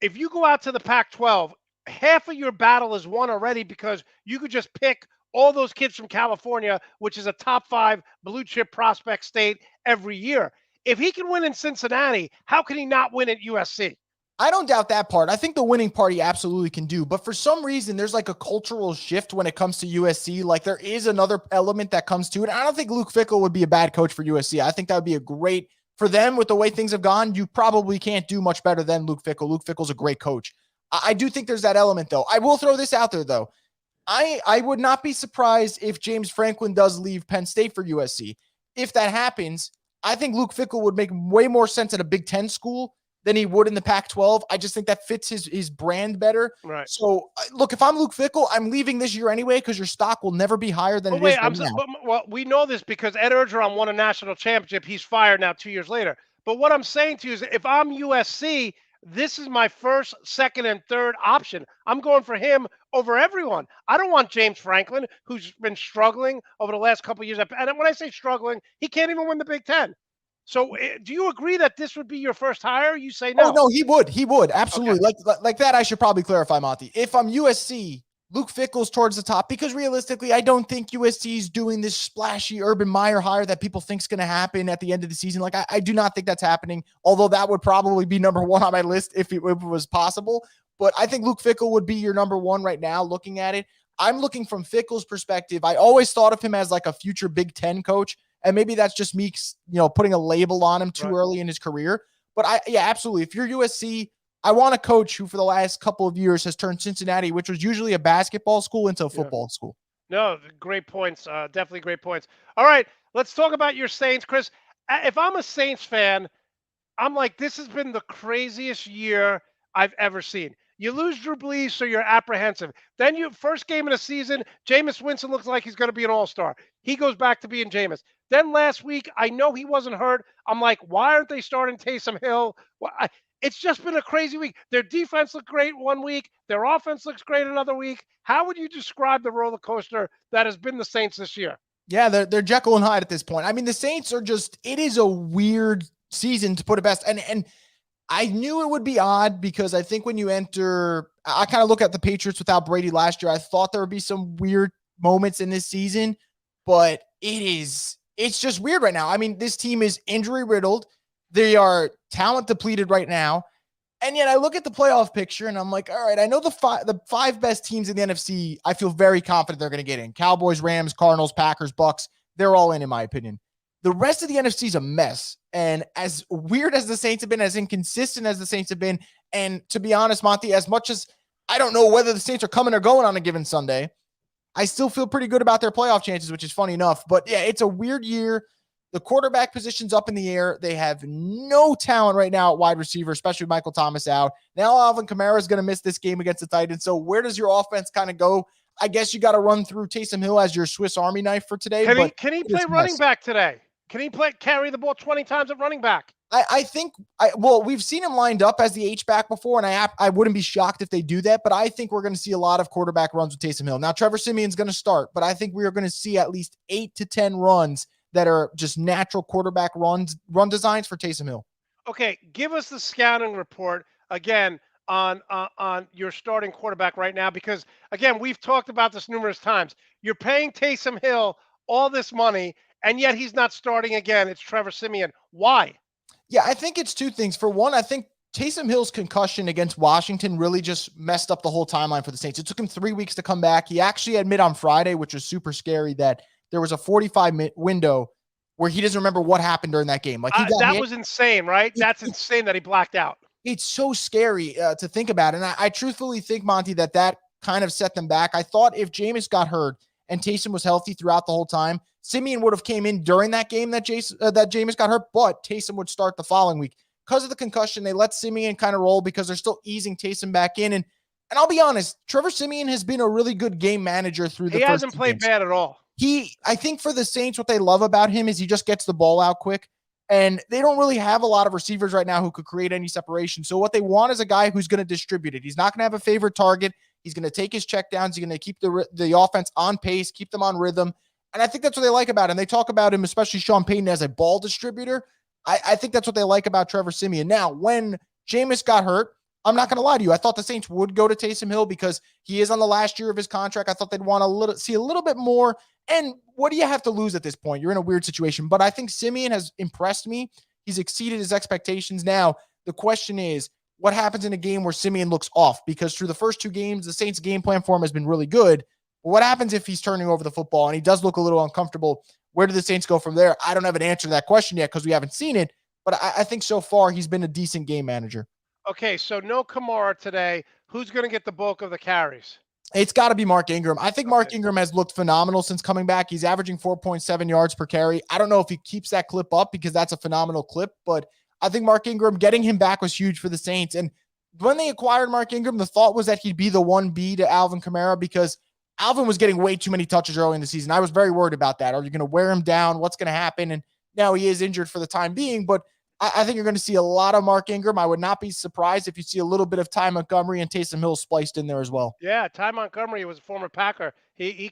if you go out to the Pac-12, half of your battle is won already because you could just pick all those kids from California, which is a top 5 blue chip prospect state every year. If he can win in Cincinnati, how can he not win at USC? I don't doubt that part. I think the winning part he absolutely can do. But for some reason, there's like a cultural shift when it comes to USC. Like there is another element that comes to it. I don't think Luke Fickle would be a bad coach for USC. I think that would be a great for them with the way things have gone. You probably can't do much better than Luke Fickle. Luke Fickle's a great coach. I do think there's that element, though. I will throw this out there, though. I would not be surprised if James Franklin does leave Penn State for USC. If that happens, I think Luke Fickle would make way more sense at a Big Ten school than he would in the Pac-12. I just think that fits his brand better. Right. So, look, if I'm Luke Fickle, I'm leaving this year anyway because your stock will never be higher than it is right now. Well, we know this because Ed Orgeron won a national championship. He's fired now 2 years later. But what I'm saying to you is if I'm USC, this is my first, second, and third option. I'm going for him over everyone. I don't want James Franklin, who's been struggling over the last couple of years. And when I say struggling, he can't even win the Big Ten. So do you agree that this would be your first hire? You say no. Oh, no, he would. He would. Absolutely. Okay. Like that, I should probably clarify, Monty. If I'm USC, Luke Fickle's towards the top because realistically, I don't think USC is doing this splashy Urban Meyer hire that people think is going to happen at the end of the season. Like, I do not think that's happening, although that would probably be number 1 on my list if it was possible. But I think Luke Fickle would be your number 1 right now looking at it. I'm looking from Fickle's perspective. I always thought of him as like a future Big Ten coach, and maybe that's just me, putting a label on him too early in his career. But absolutely. If you're USC, I want a coach who for the last couple of years has turned Cincinnati, which was usually a basketball school, into a football school. No, great points. Definitely great points. All right, let's talk about your Saints, Chris. If I'm a Saints fan, I'm like, this has been the craziest year I've ever seen. You lose Drew Brees, so you're apprehensive. Then first game of the season, Jameis Winston looks like he's going to be an all-star. He goes back to being Jameis. Then last week, I know he wasn't hurt. I'm like, why aren't they starting Taysom Hill? It's just been a crazy week. Their defense looked great one week. Their offense looks great another week. How would you describe the roller coaster that has been the Saints this year? Yeah, they're Jekyll and Hyde at this point. I mean, the Saints are just, it is a weird season to put it best. And I knew it would be odd because I think when you enter, I kind of look at the Patriots without Brady last year. I thought there would be some weird moments in this season, but it's just weird right now. I mean, this team is injury riddled. They are talent depleted right now. And yet I look at the playoff picture and I'm like, all right, I know the five best teams in the NFC, I feel very confident they're going to get in. Cowboys, Rams, Cardinals, Packers, Bucks, they're all in my opinion. The rest of the NFC is a mess. And as weird as the Saints have been, as inconsistent as the Saints have been, and to be honest, Monte, as much as I don't know whether the Saints are coming or going on a given Sunday, I still feel pretty good about their playoff chances, which is funny enough. But yeah, it's a weird year. The quarterback position's up in the air. They have no talent right now at wide receiver, especially with Michael Thomas out. Now Alvin Kamara is going to miss this game against the Titans. So where does your offense kind of go? I guess you got to run through Taysom Hill as your Swiss Army knife for today. Can he play running back today? Can he carry the ball 20 times at running back? I think we've seen him lined up as the H-back before, and I wouldn't be shocked if they do that, but I think we're going to see a lot of quarterback runs with Taysom Hill. Now, Trevor Siemian's going to start, but I think we are going to see at least 8 to 10 runs that are just natural quarterback run designs for Taysom Hill. Okay, give us the scouting report again on your starting quarterback right now, because again, we've talked about this numerous times. You're paying Taysom Hill all this money, and yet he's not starting again. It's Trevor Siemian. Why? Yeah, I think it's two things. For one, I think Taysom Hill's concussion against Washington really just messed up the whole timeline for the Saints. It took him 3 weeks to come back. He actually admitted on Friday, which was super scary, that there was a 45-minute window where he doesn't remember what happened during that game. Like that was insane, right? That's insane that he blacked out. It's so scary to think about. And I truthfully think, Monte, that kind of set them back. I thought if Jameis got hurt and Taysom was healthy throughout the whole time, Siemian would have came in during that game that Jameis got hurt, but Taysom would start the following week. Because of the concussion, they let Siemian kind of roll because they're still easing Taysom back in. And I'll be honest, Trevor Siemian has been a really good game manager through the first 2 games. He hasn't played bad at all. I think for the Saints, what they love about him is he just gets the ball out quick. And they don't really have a lot of receivers right now who could create any separation. So what they want is a guy who's going to distribute it. He's not going to have a favorite target. He's going to take his checkdowns. He's going to keep the offense on pace, keep them on rhythm. And I think that's what they like about him. They talk about him, especially Sean Payton, as a ball distributor. I think that's what they like about Trevor Siemian. Now, when Jameis got hurt, I'm not going to lie to you, I thought the Saints would go to Taysom Hill because he is on the last year of his contract. I thought they'd want to see a little bit more. And what do you have to lose at this point? You're in a weird situation. But I think Siemian has impressed me. He's exceeded his expectations. Now, the question is, what happens in a game where Siemian looks off? Because through the first 2 games, the Saints' game plan for him has been really good. What happens if he's turning over the football and he does look a little uncomfortable? Where do the Saints go from there? I don't have an answer to that question yet because we haven't seen it. But I think so far he's been a decent game manager. Okay, so no Kamara today. Who's going to get the bulk of the carries? It's got to be Mark Ingram. I think Mark Ingram has looked phenomenal since coming back. He's averaging 4.7 yards per carry. I don't know if he keeps that clip up because that's a phenomenal clip, but I think Mark Ingram, getting him back was huge for the Saints. And when they acquired Mark Ingram, the thought was that he'd be the 1B to Alvin Kamara because Alvin was getting way too many touches early in the season. I was very worried about that. Are you going to wear him down? What's going to happen? And now he is injured for the time being, but I think you're going to see a lot of Mark Ingram. I would not be surprised if you see a little bit of Ty Montgomery and Taysom Hill spliced in there as well. Yeah, Ty Montgomery was a former Packer. He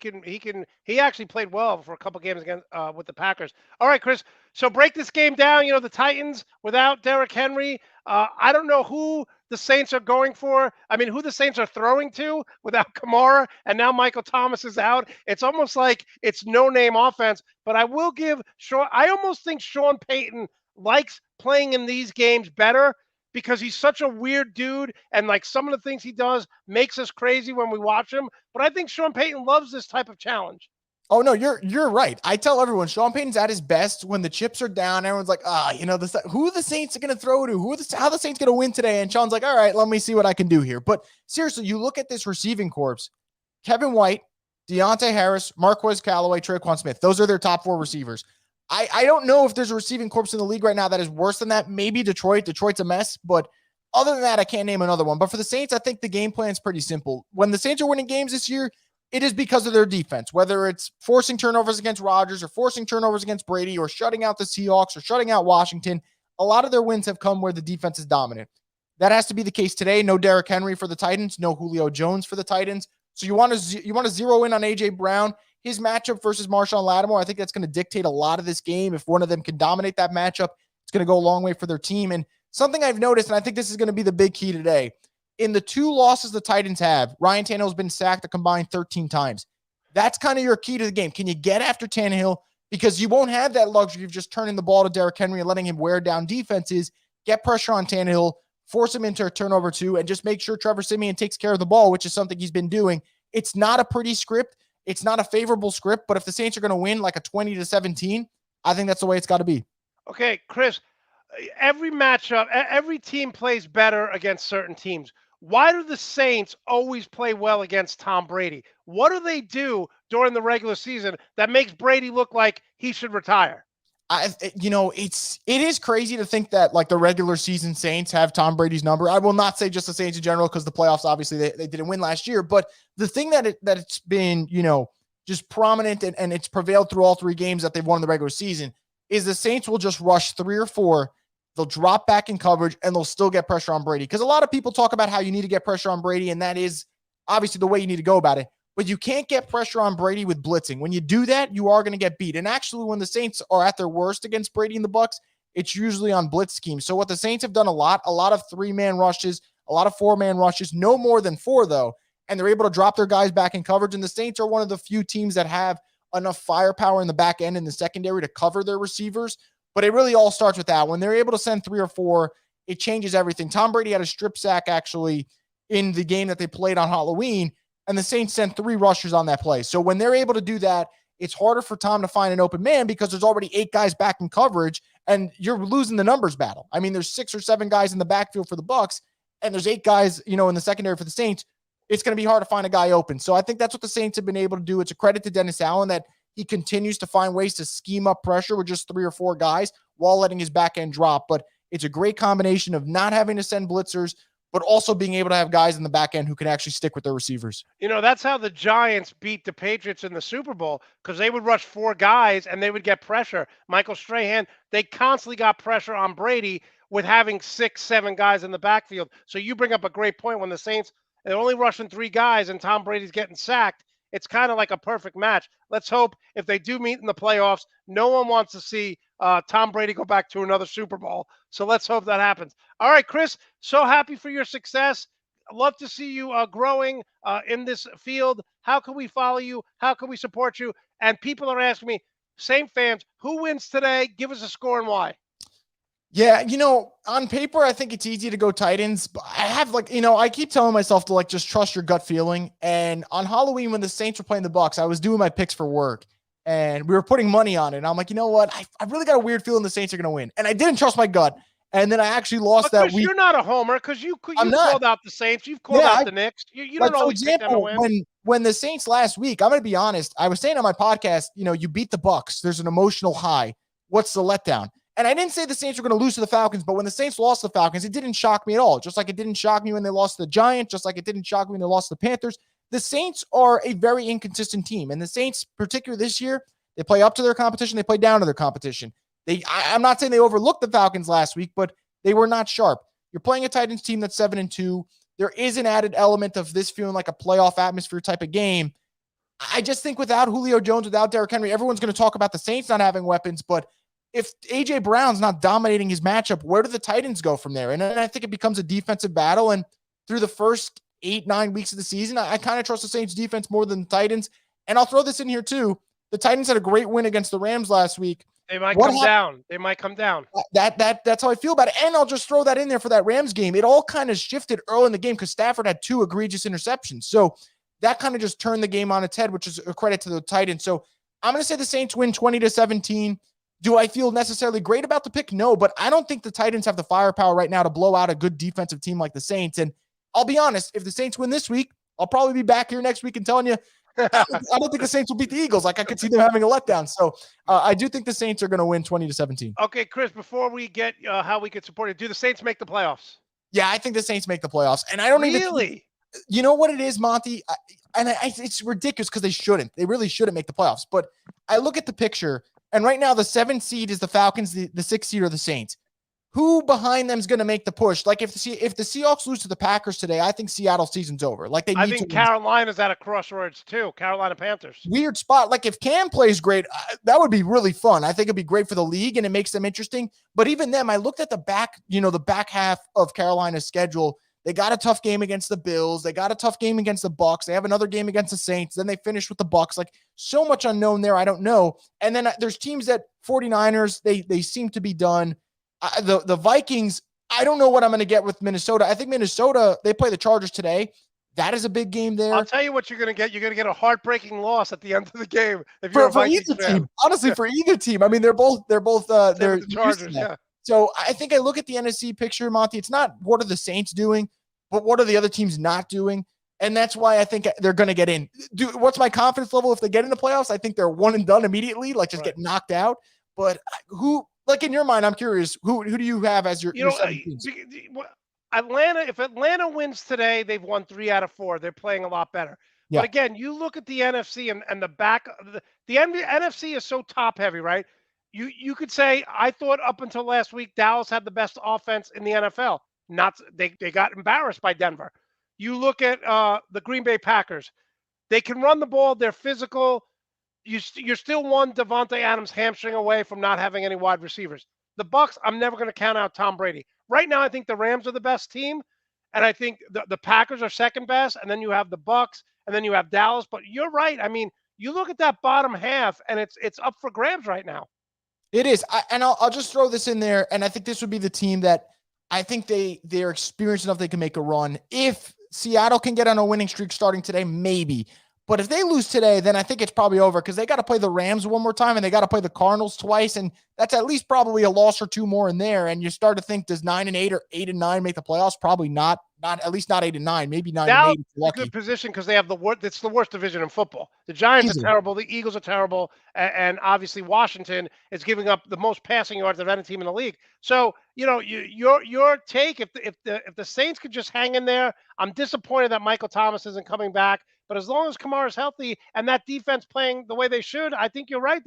actually played well for a couple games against with the Packers. All right, Chris. So break this game down. You know, the Titans without Derrick Henry. I don't know who the Saints are going for. I mean, who the Saints are throwing to without Kamara, and now Michael Thomas is out. It's almost like it's no-name offense. But I will give Sean. I almost think Sean Payton likes playing in these games better because he's such a weird dude, and like some of the things he does makes us crazy when we watch him. But I think Sean Payton loves this type of challenge. Oh no, you're right. I tell everyone Sean Payton's at his best when the chips are down. Everyone's like, who the Saints are going to throw to? How the Saints going to win today? And Sean's like, all right, let me see what I can do here. But seriously, you look at this receiving corps: Kevin White, Deontay Harris, Marquez Callaway, Traquan Smith. Those are their top 4 receivers. I don't know if there's a receiving corps in the league right now that is worse than that. Maybe Detroit. Detroit's a mess, but Other than that, I can't name another one. But for the Saints, I think the game plan is pretty simple. When the Saints are winning games this year, it is because of their defense, whether it's forcing turnovers against Rodgers or forcing turnovers against Brady or shutting out the Seahawks or shutting out Washington. A lot of their wins have come where the defense is dominant. That has to be the case today. No Derrick Henry for the Titans, no Julio Jones for the Titans. So you want to zero in on A.J. Brown. His matchup versus Marshawn Lattimore, I think that's going to dictate a lot of this game. If one of them can dominate that matchup, it's going to go a long way for their team. And something I've noticed, and I think this is going to be the big key today, in the 2 losses the Titans have, Ryan Tannehill's been sacked a combined 13 times. That's kind of your key to the game. Can you get after Tannehill? Because you won't have that luxury of just turning the ball to Derrick Henry and letting him wear down defenses. Get pressure on Tannehill, force him into a turnover 2, and just make sure Trevor Siemian takes care of the ball, which is something he's been doing. It's not a pretty script. It's not a favorable script, but if the Saints are going to win like a 20-17, I think that's the way it's got to be. Okay, Chris, every matchup, every team plays better against certain teams. Why do the Saints always play well against Tom Brady? What do they do during the regular season that makes Brady look like he should retire? It is crazy to think that like the regular season Saints have Tom Brady's number. I will not say just the Saints in general, because the playoffs, obviously they didn't win last year, but the thing that it's been, just prominent and it's prevailed through all 3 games that they've won in the regular season is the Saints will just rush 3 or 4. They'll drop back in coverage and they'll still get pressure on Brady. Because a lot of people talk about how you need to get pressure on Brady, and that is obviously the way you need to go about it. But you can't get pressure on Brady with blitzing. When you do that, you are going to get beat. And actually, when the Saints are at their worst against Brady and the Bucs, it's usually on blitz schemes. So what the Saints have done a lot of 3-man rushes, a lot of 4-man rushes, no more than 4 though. And they're able to drop their guys back in coverage. And the Saints are one of the few teams that have enough firepower in the back end and the secondary to cover their receivers. But it really all starts with that. When they're able to send 3 or 4, it changes everything. Tom Brady had a strip sack actually in the game that they played on Halloween, and the Saints sent 3 rushers on that play. So when they're able to do that, it's harder for Tom to find an open man because there's already 8 guys back in coverage, and you're losing the numbers battle. I mean, there's 6 or 7 guys in the backfield for the Bucs, and there's 8 guys, in the secondary for the Saints. It's going to be hard to find a guy open. So I think that's what the Saints have been able to do. It's a credit to Dennis Allen that he continues to find ways to scheme up pressure with just 3 or 4 guys while letting his back end drop. But it's a great combination of not having to send blitzers, but also being able to have guys in the back end who can actually stick with their receivers. That's how the Giants beat the Patriots in the Super Bowl, because they would rush 4 guys and they would get pressure. Michael Strahan, they constantly got pressure on Brady with having 6, 7 guys in the backfield. So you bring up a great point. When the Saints, they're only rushing 3 guys and Tom Brady's getting sacked, it's kind of like a perfect match. Let's hope if they do meet in the playoffs, no one wants to see Tom Brady go back to another Super Bowl. So let's hope that happens. All right, Chris, so happy for your success. I'd love to see you growing in this field. How can we follow you? How can we support you? And people are asking me, Saint fans, who wins today? Give us a score and why. Yeah, on paper, I think it's easy to go Titans, but I have I keep telling myself to just trust your gut feeling. And on Halloween, when the Saints were playing the Bucs, I was doing my picks for work and we were putting money on it. And I'm like, you know what? I really got a weird feeling the Saints are going to win. And I didn't trust my gut. And then I actually lost that week. You're not a homer because you called out the Saints. You've called out the Knicks. You don't always pick them to win. When the Saints last week, I'm going to be honest, I was saying on my podcast, you beat the Bucs. There's an emotional high. What's the letdown? And I didn't say the Saints were going to lose to the Falcons, but when the Saints lost to the Falcons, it didn't shock me at all. Just like it didn't shock me when they lost to the Giants, just like it didn't shock me when they lost to the Panthers. The Saints are a very inconsistent team. And the Saints, particularly this year, they play up to their competition. They play down to their competition. I'm not saying they overlooked the Falcons last week, but they were not sharp. You're playing a Titans team that's 7-2. There is an added element of this feeling like a playoff atmosphere type of game. I just think without Julio Jones, without Derrick Henry, everyone's going to talk about the Saints not having weapons, but if A.J. Brown's not dominating his matchup, where do the Titans go from there? And then I think it becomes a defensive battle. And through the first 8-9 weeks of the season, I kind of trust the Saints defense more than the Titans. And I'll throw this in here too. The Titans had a great win against the Rams last week. They might come down. They might come down. That's how I feel about it. And I'll just throw that in there for that Rams game. It all kind of shifted early in the game because Stafford had 2 egregious interceptions. So that kind of just turned the game on its head, which is a credit to the Titans. So I'm going to say the Saints win 20-17. Do I feel necessarily great about the pick? No, but I don't think the Titans have the firepower right now to blow out a good defensive team like the Saints. And I'll be honest, if the Saints win this week, I'll probably be back here next week and telling you, I don't think the Saints will beat the Eagles. I could see them having a letdown. So I do think the Saints are going to win 20-17. Okay, Chris, before we get how we can support it, do the Saints make the playoffs? Yeah, I think the Saints make the playoffs. And I don't Really? You know what it is, Monty? It's ridiculous because they shouldn't. They really shouldn't make the playoffs. But I look at the picture, and right now the 7th seed is the Falcons, the 6th seed are the Saints. Who behind them is going to make the push? Like if the Seahawks lose to the Packers today, I think Seattle's season's over. Like I think Carolina's at a crossroads too. Carolina Panthers. Weird spot. Like if Cam plays great, that would be really fun. I think it'd be great for the league and it makes them interesting. But even them, I looked at the back half of Carolina's schedule. They got a tough game against the Bills. They got a tough game against the Bucs. They have another game against the Saints. Then they finish with the Bucs. Like so much unknown there. I don't know. And then there's teams that 49ers, they seem to be done. The Vikings, I don't know what I'm going to get with Minnesota. I think Minnesota, they play the Chargers today. That is a big game there. I'll tell you what you're going to get. You're going to get a heartbreaking loss at the end of the game. If you're for either team, honestly, for either team. I mean, they're the Chargers. Yeah. So I think I look at the NFC picture, Monty. It's not what are the Saints doing, but what are the other teams not doing? And that's why I think they're going to get in. What's my confidence level if they get in the playoffs? I think they're one and done immediately, like just get knocked out. But who? Like in your mind, I'm curious, who do you have as your Atlanta, if Atlanta wins today, they've won 3 out of 4. They're playing a lot better. Yeah. But again, you look at the NFC and the back the NFC is so top heavy, right? You could say, I thought up until last week, Dallas had the best offense in the NFL. They got embarrassed by Denver. You look at the Green Bay Packers. They can run the ball. They're physical. You're still one Devontae Adams hamstring away from not having any wide receivers. The Bucs, I'm never going to count out Tom Brady. Right now, I think the Rams are the best team, and I think the Packers are second best, and then you have the Bucs, and then you have Dallas. But you're right. I mean, you look at that bottom half, and it's up for grabs right now. It is, I'll just throw this in there, and I think this would be the team that I think they're experienced enough they can make a run. If Seattle can get on a winning streak starting today, maybe. But if they lose today, then I think it's probably over because they got to play the Rams one more time and they got to play the Cardinals twice. And that's at least probably a loss or two more in there. And you start to think, does 9-8 or 8-9 make the playoffs? Probably not. At least not 8-9, maybe 9-8. Dallas is in a good position because they have it's the worst division in football. The Giants are terrible. The Eagles are terrible. And obviously Washington is giving up the most passing yards of any team in the league. So, your take, if the Saints could just hang in there, I'm disappointed that Michael Thomas isn't coming back. But as long as Kamara's healthy and that defense playing the way they should, I think you're right.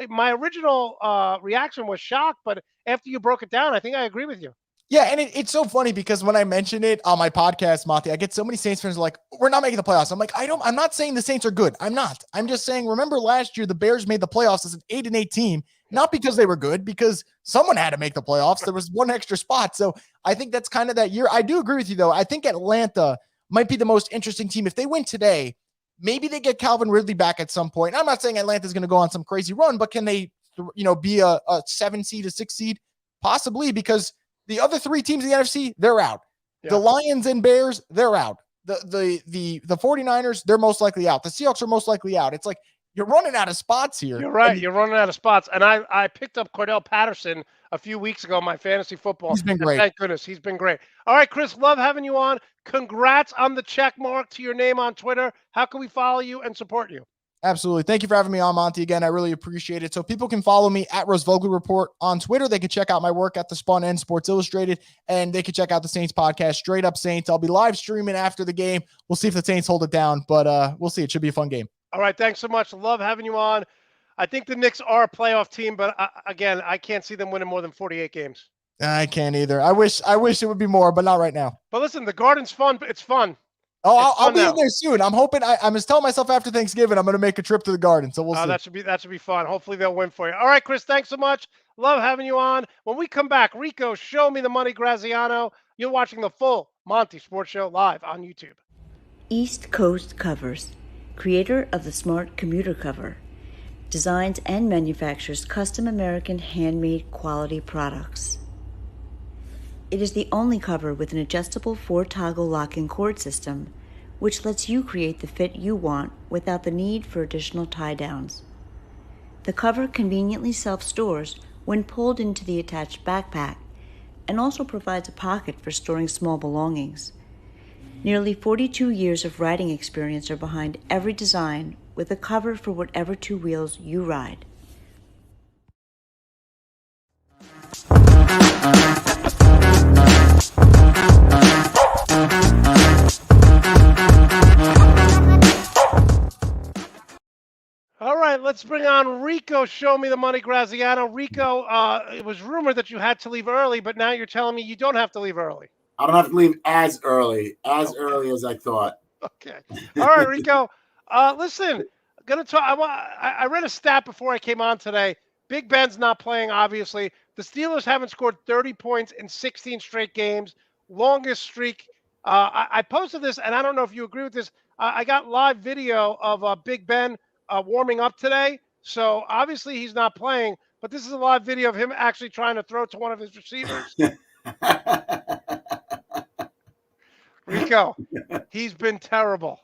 My original reaction was shocked, but after you broke it down, I think I agree with you. Yeah, and it's so funny because when I mention it on my podcast, Monte, I get so many Saints fans like, we're not making the playoffs. I'm like, I'm not saying the Saints are good. I'm not. I'm just saying, remember last year, the Bears made the playoffs as an 8-8 team, not because they were good, because someone had to make the playoffs. There was one extra spot. So I think that's kind of that year. I do agree with you, though. I think Atlanta might be the most interesting team. If they win today, maybe they get Calvin Ridley back at some point. I'm not saying Atlanta's going to go on some crazy run, but can they, be a 7 seed, a 6 seed? Possibly, because the other 3 teams in the NFC, they're out. Yeah. The Lions and Bears, they're out. The 49ers, they're most likely out. The Seahawks are most likely out. It's like you're running out of spots here. You're right. You're running out of spots. And I picked up Cordell Patterson a few weeks ago in my fantasy football. He's been great. Thank goodness. He's been great. All right, Chris, love having you on. Congrats on the check mark to your name on Twitter. How can we follow you and support you? Absolutely. Thank you for having me on, Monty. Again, I really appreciate it. So people can follow me at Rose Vogel Report on Twitter. They can check out my work at The Spun and Sports Illustrated, and they can check out the Saints podcast, Straight Up Saints. I'll be live streaming after the game. We'll see if the Saints hold it down, but we'll see. It should be a fun game. All right. Thanks so much. Love having you on. I think the Knicks are a playoff team, but again, I can't see them winning more than 48 games. I can't either. I wish it would be more, but not right now. But listen, the Garden's fun. It's fun. Oh, I'll be in there soon. I'm hoping. I'm just telling myself after Thanksgiving I'm going to make a trip to the Garden. So we'll see. That should be fun. Hopefully they'll win for you. All right, Chris. Thanks so much. Love having you on. When we come back, Rico, show me the money, Graziano. You're watching the full Monte Sports Show live on YouTube. East Coast Covers, creator of the Smart Commuter Cover, designs and manufactures custom American handmade quality products. It is the only cover with an adjustable 4-toggle lock-in cord system, which lets you create the fit you want without the need for additional tie-downs. The cover conveniently self-stores when pulled into the attached backpack and also provides a pocket for storing small belongings. Nearly 42 years of riding experience are behind every design with a cover for whatever 2 wheels you ride. let's bring on Rico. Show me the money, Graziano. Rico, it was rumored that you had to leave early, but now you're telling me you don't have to leave early. I don't have to leave as early Okay. as I thought. Okay. All right, Rico. Listen, gonna talk. I read a stat before I came on today. Big Ben's not playing, obviously. The Steelers haven't scored 30 points in 16 straight games, longest streak. I posted this, and I don't know if you agree with this. I got live video of Big Ben warming up today. So obviously he's not playing, but this is a live video of him actually trying to throw to one of his receivers. Rico, he's been terrible.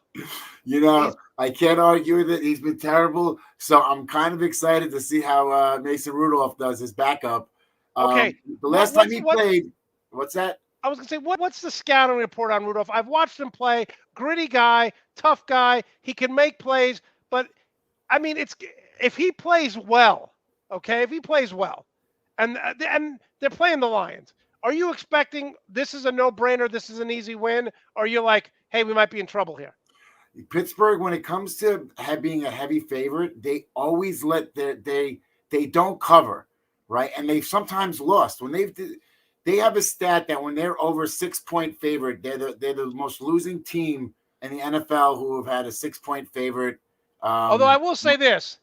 I can't argue with it. He's been terrible. So I'm kind of excited to see how Mason Rudolph does his backup. Okay. The last time he played, what's that? I was going to say, what's the scouting report on Rudolph? I've watched him play. Gritty guy, tough guy. He can make plays. But, I mean, if he plays well, okay, if he plays well, and they're playing the Lions, are you expecting this is a no-brainer, this is an easy win? Or are you like, hey, we might be in trouble here? Pittsburgh, when it comes to being a heavy favorite, they always they don't cover, right? And they've sometimes lost. When they have a stat that when they're over 6-point favorite, they're the most losing team in the NFL who have had a 6-point favorite. Although I will say this,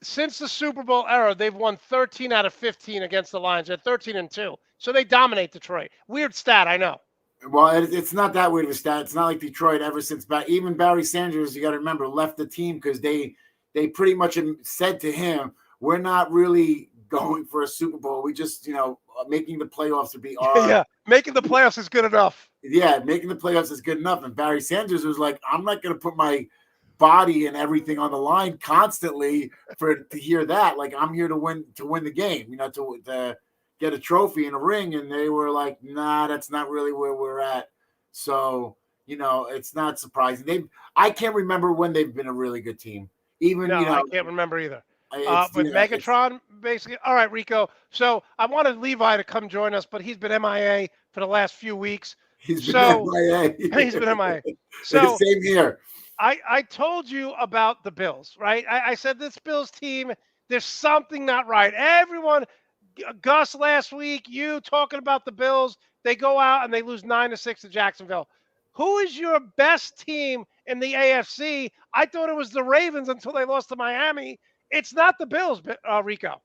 since the Super Bowl era, they've won 13 out of 15 against the Lions. They're 13-2, so they dominate Detroit. Weird stat, I know. Well, it's not that weird of a stat. It's not like Detroit ever since even Barry Sanders, you got to remember, left the team because they pretty much said to him, we're not really going for a Super Bowl. We just, making the playoffs to be our. Yeah, making the playoffs is good enough. Yeah, making the playoffs is good enough. And Barry Sanders was like, I'm not going to put my body and everything on the line constantly to hear that. Like, I'm here to win the game, to get a trophy and a ring. And they were like, nah, that's not really where we're at. So, it's not surprising. I can't remember when they've been a really good team. I can't remember either. With Megatron, basically. All right, Rico. So I wanted Levi to come join us, but he's been MIA for the last few weeks. He's been MIA. He's been MIA. So same here. I told you about the Bills, right? I said this Bills team, there's something not right. Everyone, Gus last week, you talking about the Bills, they go out and they lose 9-6 to Jacksonville. Who is your best team in the AFC? I thought it was the Ravens until they lost to Miami. It's not the Bills, Rico.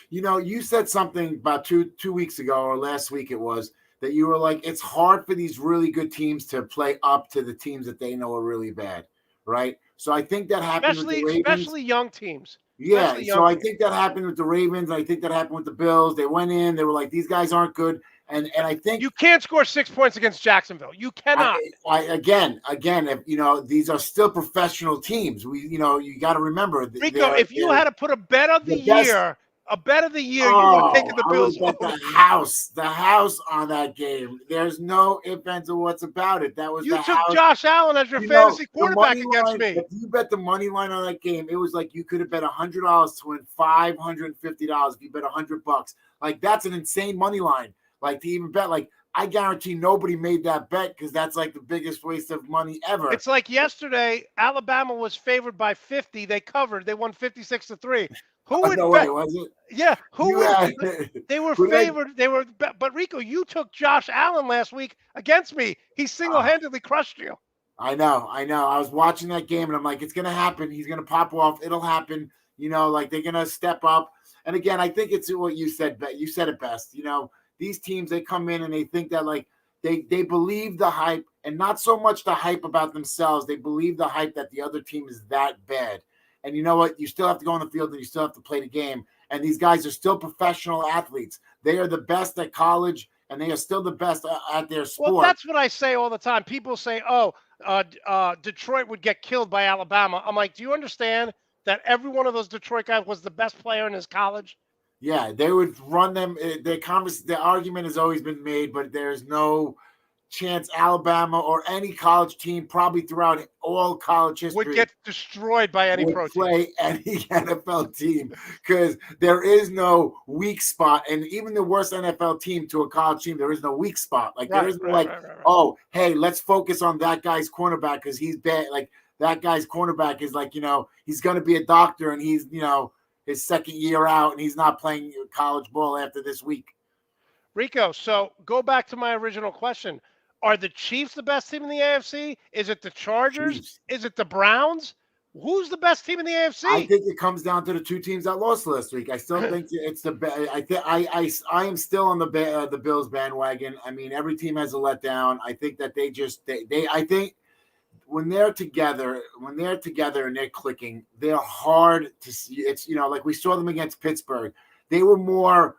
You said something about two weeks ago or last week it was that you were like, it's hard for these really good teams to play up to the teams that they know are really bad, right? So I think that happened with the Ravens. Especially young teams. Yeah, so I think that happened with the Ravens. I think that happened with the Bills. They went in, they were like, these guys aren't good. And I think you can't score 6 points against Jacksonville. You cannot. Again, if, these are still professional teams. You got to remember. Rico, if you had to put a bet of the year, you would have taken the Bills. I would bet the house on that game. There's no ifs, ands, or whats about it. That was you took Josh Allen as your fantasy quarterback against me. If you bet the money line on that game, it was like you could have bet $100 to win $550 if you bet $100. Like, that's an insane money line. Like, to even bet, like, I guarantee nobody made that bet because that's like the biggest waste of money ever. It's like yesterday, Alabama was favored by 50. They covered. They won 56-3. Who would no bet? way, was it? Yeah, they were favored. But Rico, you took Josh Allen last week against me. He single-handedly crushed you. I know. I was watching that game and I'm like, it's gonna happen. He's gonna pop off. It'll happen. Like they're gonna step up. And again, I think it's what you said. You said it best. These teams, they come in and they think that like they believe the hype, and not so much the hype about themselves. They believe the hype that the other team is that bad. And you know what? You still have to go on the field and you still have to play the game. And these guys are still professional athletes. They are the best at college, and they are still the best at their sport. Well, that's what I say all the time. People say, Detroit would get killed by Alabama. I'm like, do you understand that every one of those Detroit guys was the best player in his college? Yeah, they would run them. The argument has always been made, but there's no chance Alabama or any college team, probably throughout all college history, would get destroyed by any pro team. Play any NFL team, because there is no weak spot. And even the worst NFL team to a college team, there is no weak spot. Like, there isn't oh, hey, let's focus on that guy's cornerback because he's bad. Like, that guy's cornerback is like, he's going to be a doctor and he's, his second year out and he's not playing college ball after this week. Rico, so go back to my original question. Are the Chiefs the best team in the AFC? Is it the Chargers? Chiefs. Is it the Browns? Who's the best team in the AFC? I think it comes down to the two teams that lost last week. I still think it's I am still on the Bills bandwagon. I mean, every team has a letdown. I think that I think when they're together and they're clicking, they're hard to see. It's like we saw them against Pittsburgh. They were more.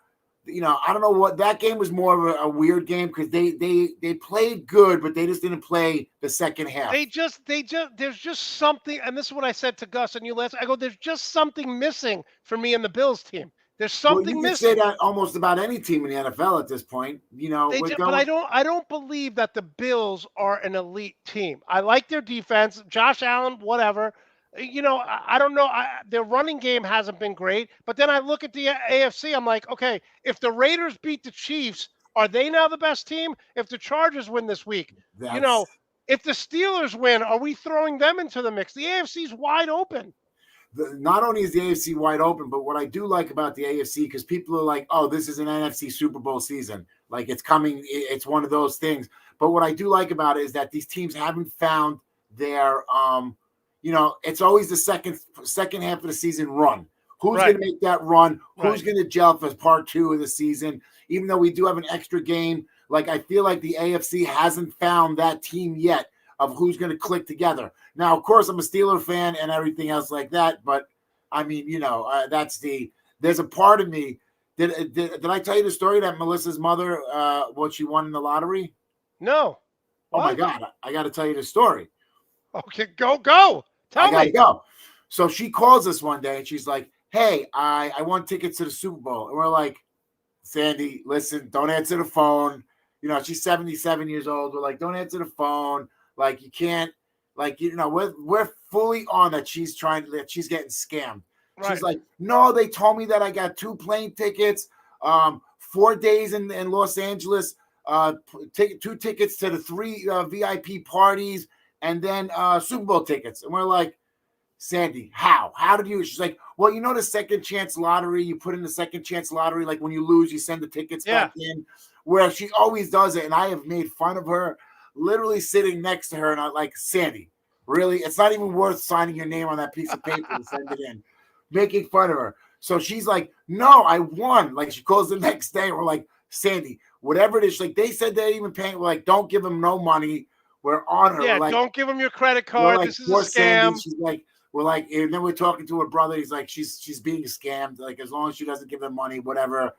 I don't know what that game was more of a weird game because they played good, but they just didn't play the second half. There's just something, and this is what I said to Gus and you last. I go, there's just something missing for me in the Bills team. There's something missing. You can say that almost about any team in the NFL at this point. But I don't believe that the Bills are an elite team. I like their defense, Josh Allen, whatever. I don't know. Their running game hasn't been great. But then I look at the AFC. I'm like, okay, if the Raiders beat the Chiefs, are they now the best team? If the Chargers win this week, if the Steelers win, are we throwing them into the mix? The AFC's wide open. Not only is the AFC wide open, but what I do like about the AFC, because people are like, oh, this is an NFC Super Bowl season. Like it's coming. It's one of those things. But what I do like about it is that these teams haven't found their it's always the second half of the season run. Who's going to make that run? Who's going to gel for part 2 of the season? Even though we do have an extra game, like I feel like the AFC hasn't found that team yet of who's going to click together. Now, of course, I'm a Steeler fan and everything else like that, but I mean, there's a part of me. Did I tell you the story that Melissa's mother, what she won in the lottery? No. Oh my God, I got to tell you the story. Okay, go. Tell me. I gotta go. So she calls us one day and she's like, hey, I won tickets to the Super Bowl. And we're like, Sandy, listen, don't answer the phone. She's 77 years old. We're like, don't answer the phone. Like, you can't, we're fully on that she's getting scammed. Right. She's like, no, they told me that I got 2 plane tickets, 4 days in Los Angeles, 2 tickets to the 3 VIP parties, and then Super Bowl tickets. And we're like, Sandy, how did you? She's like, well, the second chance lottery, you put in the second chance lottery, like when you lose, you send the tickets back in, where she always does it. And I have made fun of her, literally sitting next to her. And I'm like, Sandy, really? It's not even worth signing your name on that piece of paper to send it in. Making fun of her. So she's like, no, I won. Like she calls the next day. And we're like, Sandy, whatever it is. Like they said they're even paying. We're like, don't give them no money. We're on her. Yeah, don't give them your credit card. Like, this is a scam. Sandy. She's like, and then we're talking to her brother. He's like, she's being scammed. Like, as long as she doesn't give them money, whatever.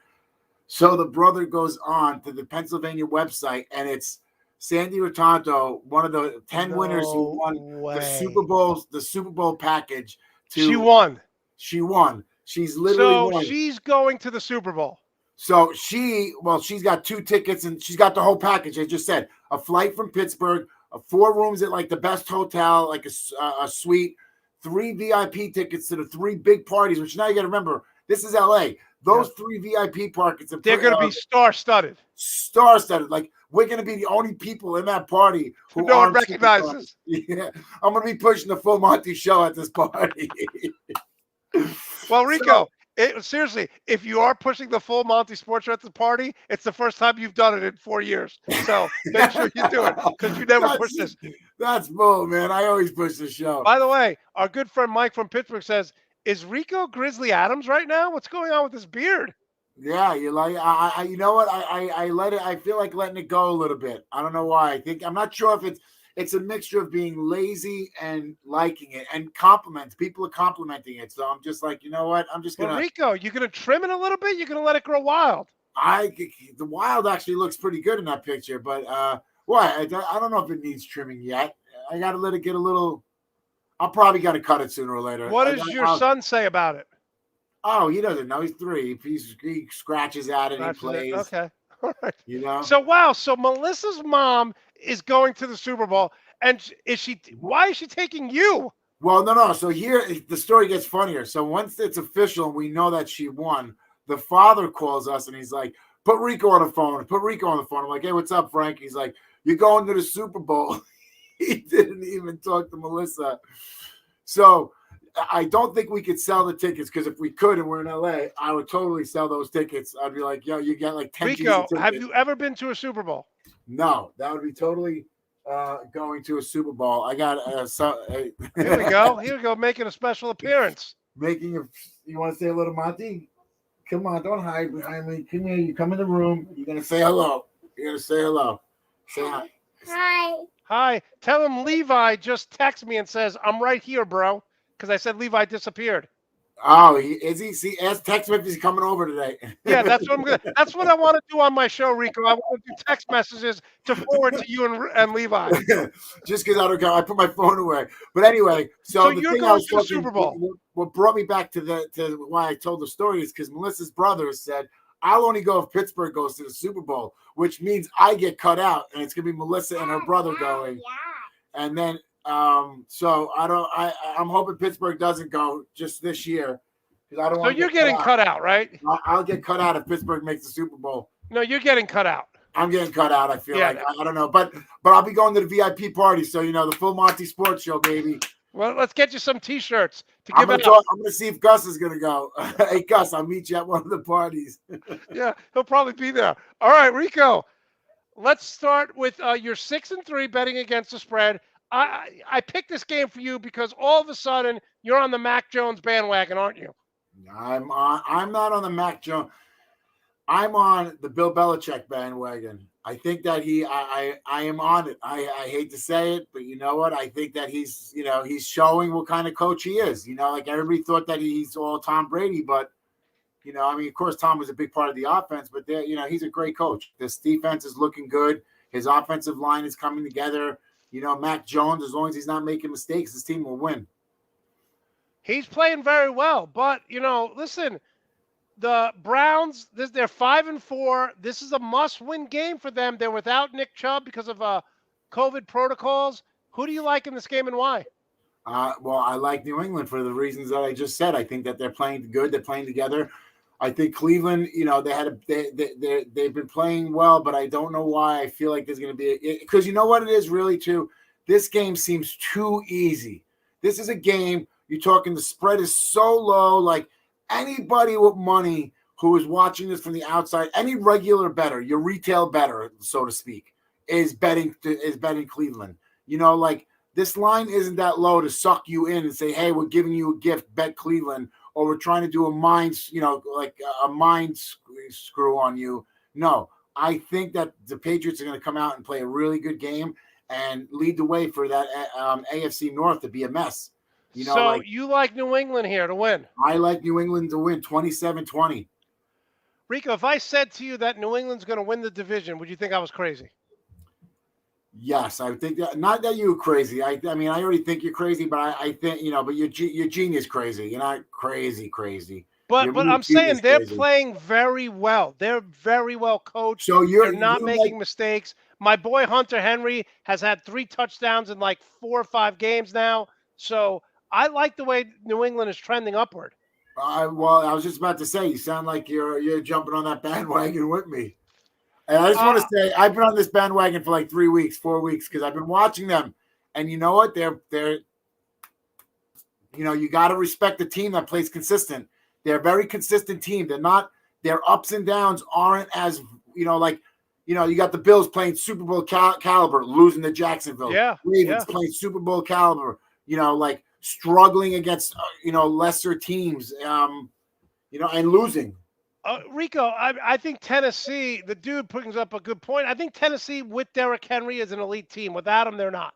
So the brother goes on to the Pennsylvania website, and it's Sandy Rotanto, one of the 10 winners who won the Super Bowl package. She won. She's literally won. She's going to the Super Bowl. So she's got 2 tickets, and she's got the whole package. I just said a flight from Pittsburgh, 4 rooms at like the best hotel, like a suite, 3 VIP tickets to the 3 big parties, which now you got to remember, this is LA. Those 3 VIP parties, they're going to be star-studded. Star-studded. Like, we're going to be the only people in that party who no one recognizes. Yeah. I'm going to be pushing the full Monte show at this party. Well, Rico, seriously, if you are pushing the full Monte Sports Show at the party, it's the first time you've done it in 4 years. So make sure you do it because you never push this. That's bull, man. I always push the show. By the way, our good friend Mike from Pittsburgh says, is Rico Grizzly Adams right now? What's going on with his beard? Yeah, you like you know what? I let it. I feel like letting it go a little bit. I don't know why. I'm not sure if it's a mixture of being lazy and liking it and compliments. People are complimenting it, so I'm just like, you know what? I'm just gonna. Well, Rico, you gonna trim it a little bit? You're gonna let it grow wild? The wild actually looks pretty good in that picture, but I don't know if it needs trimming yet. I got to let it get a little. I'll probably got to cut it sooner or later. What does your son say about it? Oh, he doesn't know. He's 3. He scratches at it. He plays. Okay. All right. So So Melissa's mom is going to the Super Bowl, and why is she taking you? Well, no. So here the story gets funnier. So once it's official and we know that she won, the father calls us and he's like, put Rico on the phone. I'm like, hey, what's up, Frank? He's like, you're going to the Super Bowl. He didn't even talk to Melissa. So I don't think we could sell the tickets, because if we could and we're in LA, I would totally sell those tickets. I'd be like, yo, you get like 10 G's a Rico, ticket. have you ever been to a Super Bowl? No, that would be totally going to a Super Bowl. I got Here we go. Here we go, making a special appearance. You want to say hello to Monte? Come on, don't hide behind me. Come here. You come in the room. You're gonna say hello. You're gonna say hello. Say hi. Hi. Hi. Tell him Levi just texted me and says, I'm right here, bro. Because I said Levi disappeared. Oh, is he? See, text him if he's coming over today. Yeah, that's what I want to do on my show, Rico. I want to do text messages to forward to you and Levi. Just because I don't go, I put my phone away. But anyway, so the you're thing I going was to the talking, Super Bowl. what brought me back to why I told the story is because Melissa's brother said, I'll only go if Pittsburgh goes to the Super Bowl, which means I get cut out, and it's gonna be Melissa and her brother going. Yeah. And then so I'm hoping Pittsburgh doesn't go just this year. I don't so you're getting cut out, right? I'll get cut out if Pittsburgh makes the Super Bowl. No, you're getting cut out. I'm getting cut out. I feel like I don't know, but I'll be going to the VIP party. So the full Monty Sports Show, baby. Well, let's get you some T-shirts to I'm give gonna out. I'm gonna see if Gus is gonna go. Hey Gus, I'll meet you at one of the parties. Yeah, he'll probably be there. All right, Rico. Let's start with your 6-3 betting against the spread. I picked this game for you because all of a sudden you're on the Mac Jones bandwagon, aren't you? I'm not on the Mac Jones. I'm on the Bill Belichick bandwagon. I think that I am on it. I hate to say it, but you know what? I think that he's showing what kind of coach he is. Like everybody thought that he's all Tom Brady, but of course Tom was a big part of the offense, but he's a great coach. This defense is looking good. His offensive line is coming together. Mac Jones, as long as he's not making mistakes, this team will win. He's playing very well, but listen, the Browns, they're 5-4. This is a must-win game for them. They're without Nick Chubb because of COVID protocols. Who do you like in this game and why? Well, I like New England for the reasons that I just said. I think that they're playing good. They're playing together. I think Cleveland, they've been playing well, but I don't know why. I feel like there's going to be because you know what it is really too. This game seems too easy. This is a game. You're talking the spread is so low. Like anybody with money who is watching this from the outside, any regular bettor, your retail bettor, so to speak, is betting Cleveland. Like this line isn't that low to suck you in and say, hey, we're giving you a gift, bet Cleveland, or we're trying to do a mind screw on you. No, I think that the Patriots are going to come out and play a really good game and lead the way for that AFC North to be a mess. You like New England here to win? I like New England to win 27-20. Rico, if I said to you that New England's going to win the division, would you think I was crazy? Yes, I think that. Not that you're crazy. I mean, I already think you're crazy, but I think but you're genius crazy. You're not crazy. But I'm saying they're playing very well. They're very well coached. So they're not making mistakes. My boy Hunter Henry has had 3 touchdowns in like 4 or 5 games now. So I like the way New England is trending upward. Well, I was just about to say, you sound like you're jumping on that bandwagon with me. And I just want to say, I've been on this bandwagon for like 3 weeks, 4 weeks, because I've been watching them. And you know what? They're you got to respect the team that plays consistent. They're a very consistent team. Their ups and downs aren't as, you got the Bills playing Super Bowl caliber, losing to Jacksonville. Yeah. Ravens playing Super Bowl caliber, like struggling against, lesser teams, and losing. Rico, I think Tennessee, the dude brings up a good point. I think Tennessee with Derrick Henry is an elite team. Without him, they're not.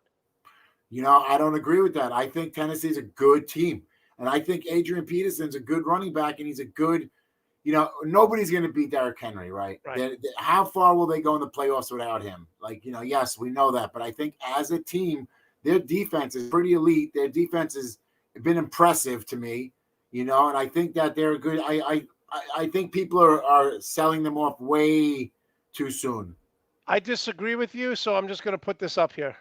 I don't agree with that. I think Tennessee's a good team. And I think Adrian Peterson's a good running back, and he's a good, nobody's going to beat Derrick Henry, right? How far will they go in the playoffs without him? Yes, we know that. But I think as a team, their defense is pretty elite. Their defense has been impressive to me, and I think that they're good. I think people are selling them off way too soon. I disagree with you, so I'm just going to put this up here.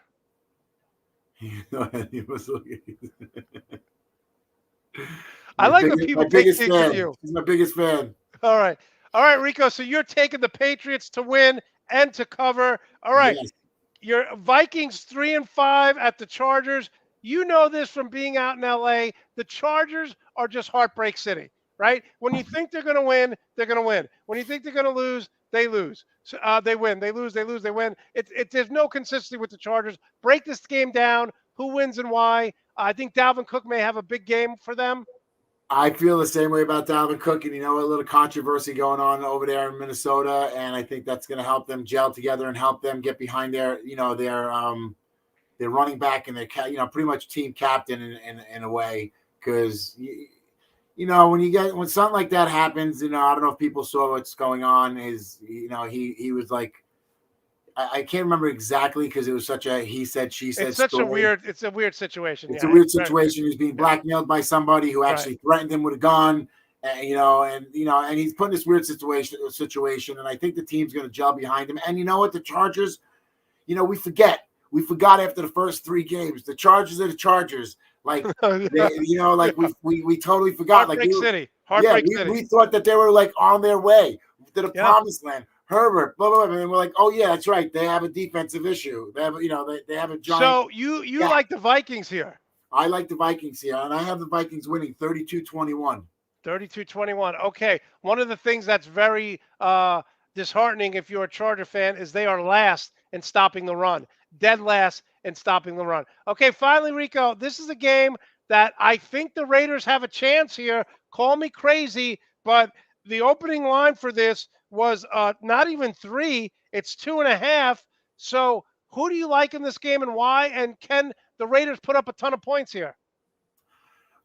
I like when people take things from you. He's my biggest fan. All right, Rico. So you're taking the Patriots to win and to cover. All right. Yes. Your Vikings 3-5 at the Chargers. You know this from being out in LA. The Chargers are just heartbreak city, right? When you think they're going to win, they're going to win. When you think they're going to lose, they lose. So, they win. They lose. They lose. They win. There's no consistency with the Chargers. Break this game down. Who wins and why? I think Dalvin Cook may have a big game for them. I feel the same way about Dalvin Cook, and a little controversy going on over there in Minnesota, and I think that's going to help them gel together and help them get behind their running back and their pretty much team captain in a way, because when something like that happens, I don't know if people saw what's going on. He was like, I can't remember exactly because it was such a he said she said. It's a weird situation. It's a weird situation. He's being blackmailed by somebody who actually threatened him with a gun, and he's put in this weird situation. And I think the team's going to gel behind him. And you know what, the Chargers, we forgot after the first 3 games. The Chargers are the Chargers. Like, we totally forgot. Heartbreak City. We thought that they were like on their way to the promised land. Herbert, blah, blah, blah. And we're like, oh, yeah, that's right. They have a defensive issue. They have, they have a giant. So you like the Vikings here? I like the Vikings here, and I have the Vikings winning 32-21. 32-21. Okay. One of the things that's very disheartening if you're a Charger fan is they are last in stopping the run. Dead last in stopping the run. Okay, finally, Rico, this is a game that I think the Raiders have a chance here. Call me crazy, but the opening line for this was not even 3, it's 2.5. So who do you like in this game and why? And can the Raiders put up a ton of points here?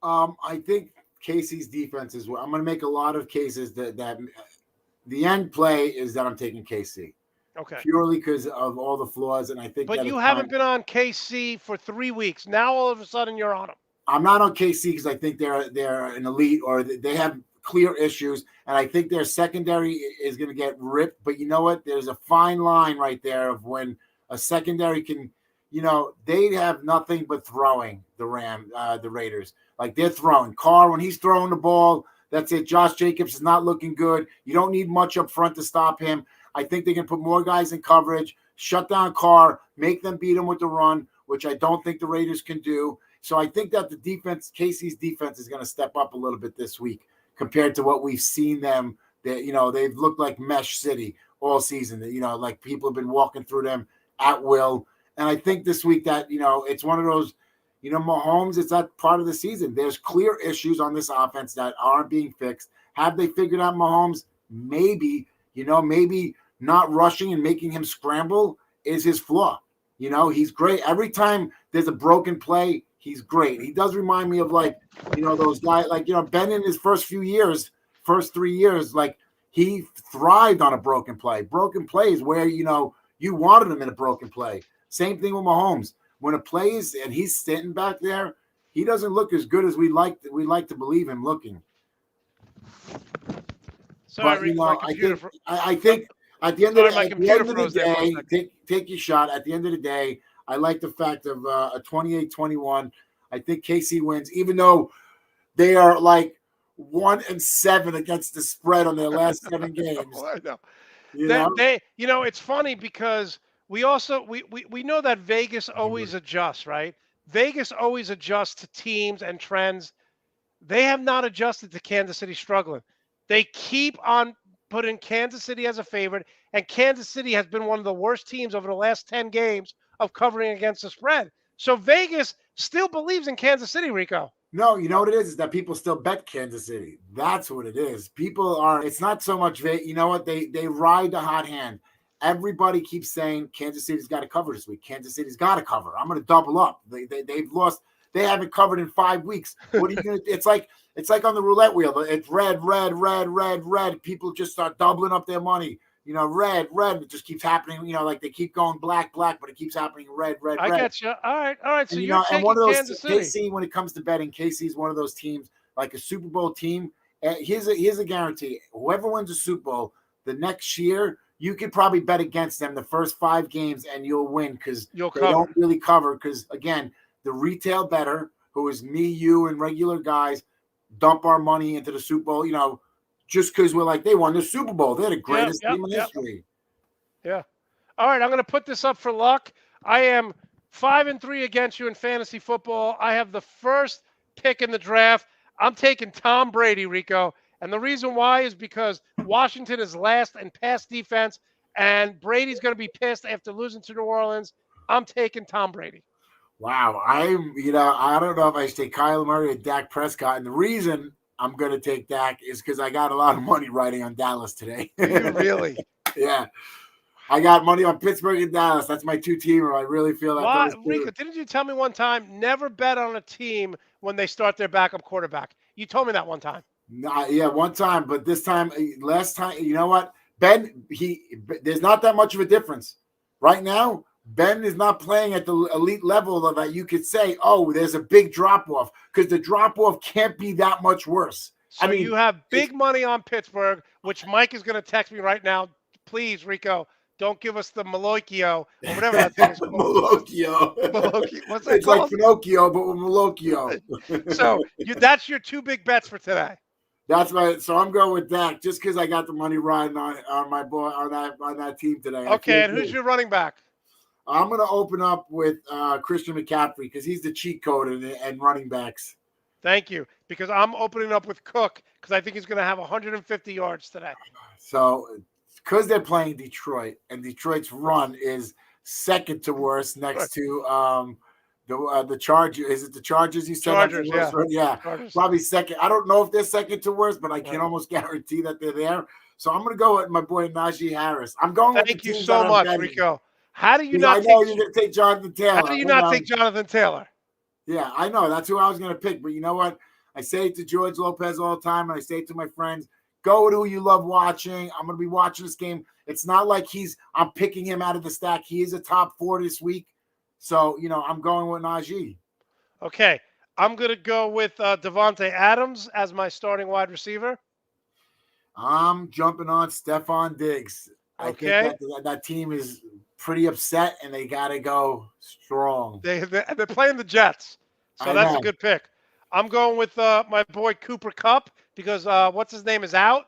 I think Casey's defense is I'm going to make a lot of cases that the end play is that I'm taking KC. Okay. Purely because of all the flaws, and I think. But you haven't been on KC for 3 weeks. Now all of a sudden you're on them. I'm not on KC because I think they're an elite, or they have clear issues, and I think their secondary is going to get ripped. But you know what? There's a fine line right there of when a secondary can, they have nothing but throwing the Raiders. Like, they're throwing. Carr, when he's throwing the ball, that's it. Josh Jacobs is not looking good. You don't need much up front to stop him. I think they can put more guys in coverage, shut down Carr, make them beat him with the run, which I don't think the Raiders can do. So I think that the defense, Casey's defense, is going to step up a little bit this week compared to what we've seen them. They've looked like Mesh City all season. Like people have been walking through them at will. And I think this week that, it's one of those, Mahomes, it's that part of the season. There's clear issues on this offense that aren't being fixed. Have they figured out Mahomes? Maybe, maybe not rushing and making him scramble is his flaw. He's great. Every time there's a broken play, he's great. He does remind me of those guys, Ben in his first 3 years, like he thrived on a broken play. Broken plays where, you wanted him in a broken play. Same thing with Mahomes. When a plays and he's sitting back there, he doesn't look as good as we like to believe him looking. Sorry, but, I think at the end of the day, take your shot. At the end of the day, I like the fact of a 28-21. I think KC wins, even though they are like 1-7 against the spread on their last 7 games. I know. It's funny because we know that Vegas always adjusts, right? Vegas always adjusts to teams and trends. They have not adjusted to Kansas City struggling. They keep on putting Kansas City as a favorite, and Kansas City has been one of the worst teams over the last 10 games of covering against the spread. So Vegas still believes in Kansas City, Rico. No, you know what it is that people still bet Kansas City. That's what it is. It's not so much, you know what, they ride the hot hand. Everybody keeps saying Kansas City's got to cover this week. Kansas City's got to cover. I'm going to double up. They've lost. They haven't covered in 5 weeks. What are you going to? It's like on the roulette wheel. It's red, red, red, red, red. People just start doubling up their money. Red, red. It just keeps happening. Like they keep going black, black, but it keeps happening red, red, red. I get you. All right. So you're taking one of those, Kansas City. KC, when it comes to betting, KC's one of those teams, like a Super Bowl team. Here's a guarantee. Whoever wins a Super Bowl the next year, you could probably bet against them the first 5 games and you'll win because they don't really cover. Because, again, the retail bettor, who is me, you, and regular guys, dump our money into the Super Bowl, just because we're like, they won the Super Bowl. They're the greatest team in history. Yeah. All right, I'm going to put this up for luck. I am 5-3 against you in fantasy football. I have the first pick in the draft. I'm taking Tom Brady, Rico. And the reason why is because Washington is last in pass defense, and Brady's going to be pissed after losing to New Orleans. I'm taking Tom Brady. Wow. I don't know if I should take Kyler Murray or Dak Prescott. And the reason I'm going to take Dak is because I got a lot of money riding on Dallas today. Do you really? Yeah. I got money on Pittsburgh and Dallas. That's my two-teamer. I really feel that. Why, Rico, didn't you tell me one time, never bet on a team when they start their backup quarterback? You told me that one time. Yeah, one time. But this time, last time, you know what? Ben, there's not that much of a difference. Right now, Ben is not playing at the elite level that you could say, oh, there's a big drop-off, because the drop-off can't be that much worse. So you have big money on Pittsburgh, which Mike is going to text me right now. Please, Rico, don't give us the Malocchio or whatever that thing is called. Malocchio. What's that it's called? Like Pinocchio, but with Malocchio. So that's your two big bets for today. That's right. So I'm going with Dak just because I got the money riding on my boy on that team today. Okay, and who's your running back? I'm going to open up with Christian McCaffrey because he's the cheat code and running backs. Thank you, because I'm opening up with Cook because I think he's going to have 150 yards today. So because they're playing Detroit, and Detroit's run is second to worst next to the Chargers. Is it the Chargers you said? Chargers, yeah. Chargers. Probably second. I don't know if they're second to worst, but I can almost guarantee that they're there. So I'm going to go with my boy Najee Harris. I'm going with the Thank you teams so that I'm much, betting. Rico. How do you not I know you're going to take Jonathan Taylor. How do you not take Jonathan Taylor? Yeah, I know. That's who I was going to pick. But you know what? I say it to George Lopez all the time, and I say it to my friends. Go with who you love watching. I'm going to be watching this game. It's not like I'm picking him out of the stack. He is a top 4 this week. So, I'm going with Najee. Okay. I'm going to go with Devontae Adams as my starting wide receiver. I'm jumping on Stephon Diggs. Okay. I think that team is pretty upset, and they got to go strong. They're playing the Jets, so that's a good pick. I'm going with my boy Cooper Kupp because what's his name is out.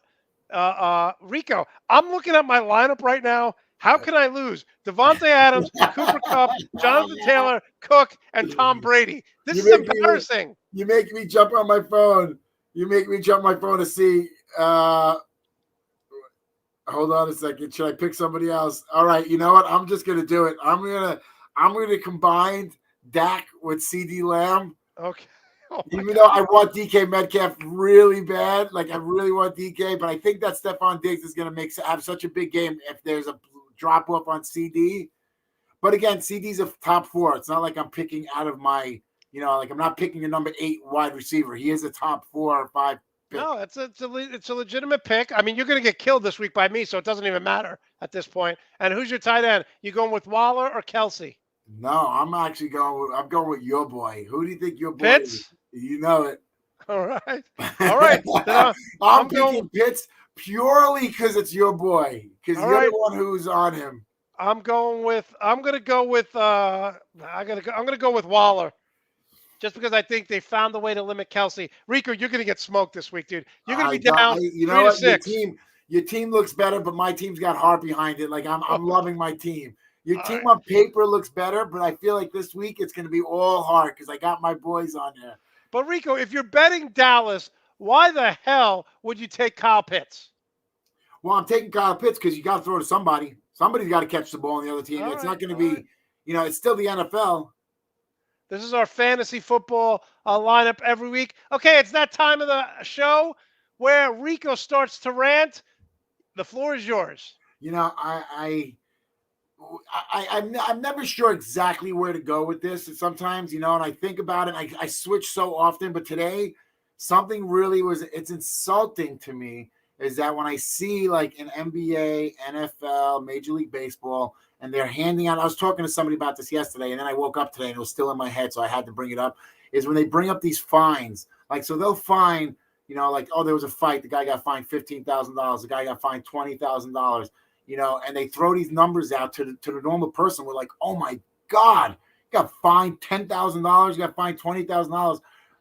Rico, I'm looking at my lineup right now. How can I lose? Devontae Adams, Cooper Kupp, Jonathan Taylor, Cook, and Tom Brady. This is embarrassing. You make me jump on my phone. To see. Hold on a second. Should I pick somebody else? All right. You know what? I'm just gonna do it. I'm gonna combine Dak with CD Lamb. Okay. Even though I want DK Metcalf really bad, like I really want DK, but I think that Stephon Diggs is going to have such a big game if there's a drop off on CD. But again, CD's a top 4. It's not like I'm picking out of my, like I'm not picking a number 8 wide receiver. He is a top 4 or 5 pick. No, it's a legitimate pick. I mean, you're going to get killed this week by me, so it doesn't even matter at this point. And who's your tight end? You going with Waller or Kelsey? No, I'm actually going with your boy. Who do you think your boy Pitts? is? You know it. All right. All right. I'm picking Pitts purely because it's your boy. Because you're the one who's on him. I'm gonna go with Waller. Just because I think they found a way to limit Kelsey. Rico, you're gonna get smoked this week, dude. You're gonna be down 3-6. Your team looks better, but my team's got heart behind it. Like I'm loving my team. Your team on paper looks better, but I feel like this week it's going to be all hard because I got my boys on there. But, Rico, if you're betting Dallas, why the hell would you take Kyle Pitts? Well, I'm taking Kyle Pitts because you got to throw to somebody. Somebody's got to catch the ball on the other team. It's not going to be, it's still the NFL. This is our fantasy football lineup every week. Okay, it's that time of the show where Rico starts to rant. The floor is yours. I'm never sure exactly where to go with this. And sometimes, and I think about it. I switch so often, but today something really it's insulting to me is that when I see like an NBA, NFL, Major League Baseball, and they're handing out, I was talking to somebody about this yesterday, and then I woke up today and it was still in my head, so I had to bring it up, is when they bring up these fines. Like, so they'll fine, like, oh, there was a fight. The guy got fined $15,000. The guy got fined $20,000. And they throw these numbers out to the normal person. We're like, oh my God, you got fined $10,000, you got fined $20,000.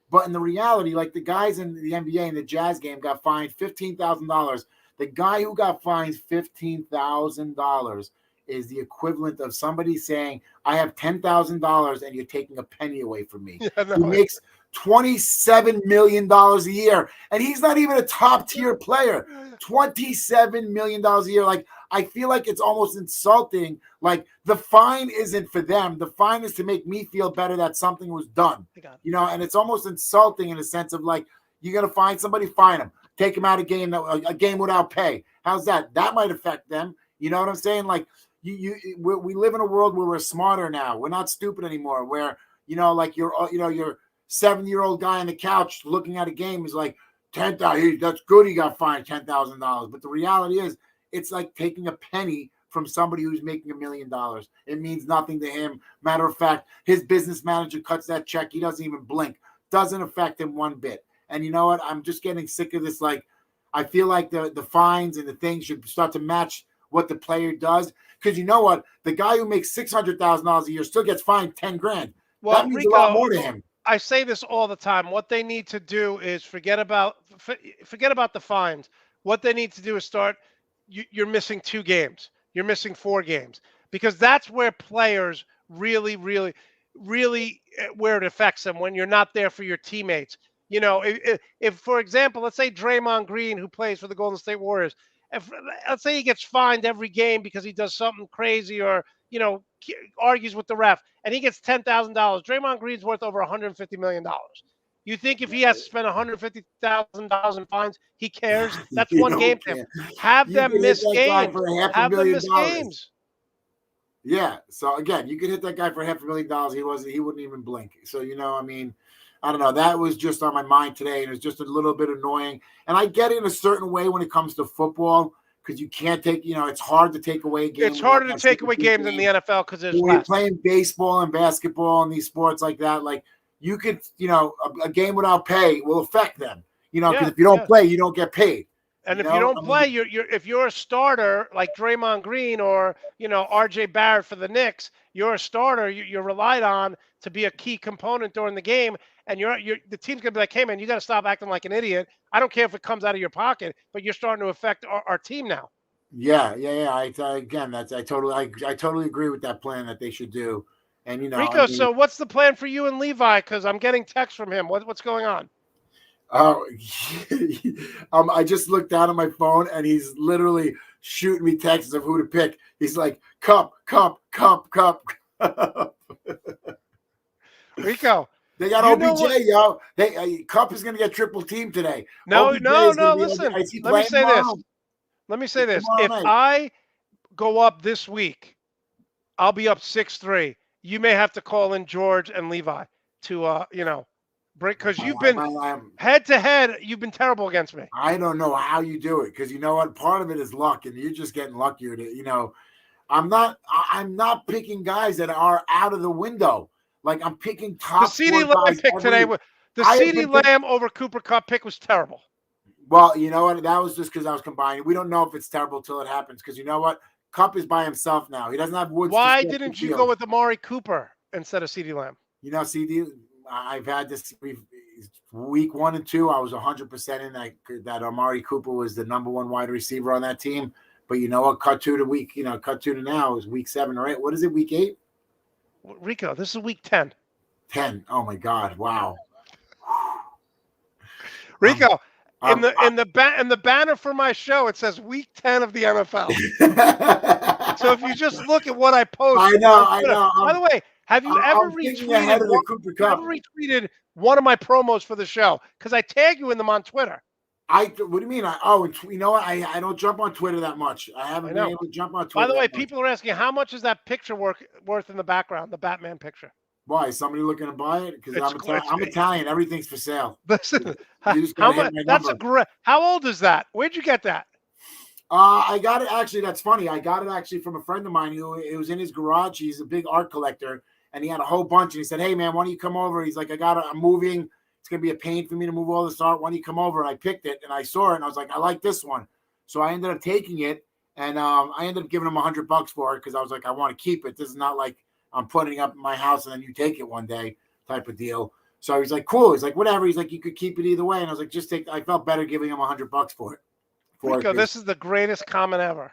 But in the reality, like the guys in the NBA and the Jazz game got fined $15,000. The guy who got fined $15,000 is the equivalent of somebody saying, I have $10,000 and you're taking a penny away from me. Yeah, no, he makes $27 million a year, and he's not even a top-tier player. $27 million a year. Like, I feel like it's almost insulting. Like, the fine isn't for them. The fine is to make me feel better that something was done. You know, and it's almost insulting in a sense of like, you're going to find somebody, fine them. Take them out of a game without pay. How's that? That might affect them. You know what I'm saying? Like, we live in a world where we're smarter now. We're not stupid anymore. Where, you know, like your 7-year-old guy on the couch looking at a game is like, $10,000. That's good. He got fined $10,000. But the reality is, it's like taking a penny from somebody who's making $1 million. It means nothing to him. Matter of fact, his business manager cuts that check. He doesn't even blink. Doesn't affect him one bit. And you know what? I'm just getting sick of this. Like, I feel like the fines and the things should start to match what the player does. Because you know what? The guy who makes $600,000 a year still gets fined $10,000. Well, that means a lot more to him. I say this all the time. What they need to do is forget about the fines. What they need to do is start. You're missing 2 games. You're missing 4 games, because that's where players really where it affects them, when you're not there for your teammates. You know, if for example, let's say Draymond Green, who plays for the Golden State Warriors, let's say he gets fined every game because he does something crazy or, you know, argues with the ref, and he gets $10,000. Draymond Green's worth over $150 million. You think if he has to spend $150,000 in fines, he cares? That's one game to him. Have them miss games. Have them miss games. Yeah. So again, you could hit that guy for $500,000. He wouldn't even blink. So, you know, I mean, I don't know. That was just on my mind today, and it's just a little bit annoying. And I get it in a certain way when it comes to football, because you can't take, you know, it's hard to take away games. It's harder to take away games in the NFL because there's less. When you're playing baseball and basketball and these sports like that, like, you could, you know, a game without pay will affect them, you know, because if you don't play, you don't get paid. And if you don't play, if you're a starter like Draymond Green or, you know, RJ Barrett for the Knicks, you're a starter. You're relied on to be a key component during the game, and the team's gonna be like, hey man, you got to stop acting like an idiot. I don't care if it comes out of your pocket, but you're starting to affect our team now. Yeah. I totally agree with that plan that they should do. And, you know, Rico, so what's the plan for you and Levi? Because I'm getting texts from him. What's going on? I just looked down at my phone, and he's literally shooting me texts of who to pick. He's like, cup. Rico, they got OBJ, yo. Cup is going to get triple team today. No. Listen, let me say this. If I go up this week, I'll be up 6-3. You may have to call in George and Levi to, you know, break, because you've been head to head. You've been terrible against me. I don't know how you do it, because you know what? Part of it is luck, and you're just getting luckier. You know, I'm not picking guys that are out of the window. Like, I'm picking top. The CeeDee Lamb pick today. The CeeDee Lamb over Cooper Kupp pick was terrible. Well, you know what? That was just because I was combining. We don't know if it's terrible till it happens, because you know what? Kupp is by himself now. He doesn't have Woods. Why didn't you go with Amari Cooper instead of CeeDee Lamb? You know, CeeDee, I've had this week 1 and 2. I was 100% in that Amari Cooper was the number 1 wide receiver on that team. But you know what? Cut to now is week 7 or 8. What is it? Week 8? Rico, this is week 10. 10. Oh my God! Wow. Rico, in the banner for my show, it says week 10 of the NFL. So if you just look at what I post, I know. By the way, have you ever retweeted one of my promos for the show? Because I tag you in them on Twitter. What do you mean? You know what? I don't jump on Twitter that much. I haven't been able to jump on Twitter. By the way, people are asking, how much is that picture worth in the background, the Batman picture? Why? Is somebody looking to buy it? Because I'm Italian. Everything's for sale. Listen, how much? That's a great. How old is that? Where'd you get that? I got it. Actually, that's funny. I got it actually from a friend of mine it was in his garage. He's a big art collector, and he had a whole bunch. And he said, "Hey, man, why don't you come over?" He's like, I'm moving. It's going to be a pain for me to move all this art. Why don't you come over? And I picked it, and I saw it, and I was like, I like this one. So I ended up taking it, and I ended up giving him $100 for it, because I was like, I want to keep it. This is not like I'm putting it up in my house and then you take it one day type of deal. So he's like, cool. He's like, whatever. He's like, you could keep it either way. And I was like, just take. I felt better giving him $100 for it. Rico, this is the greatest comment ever.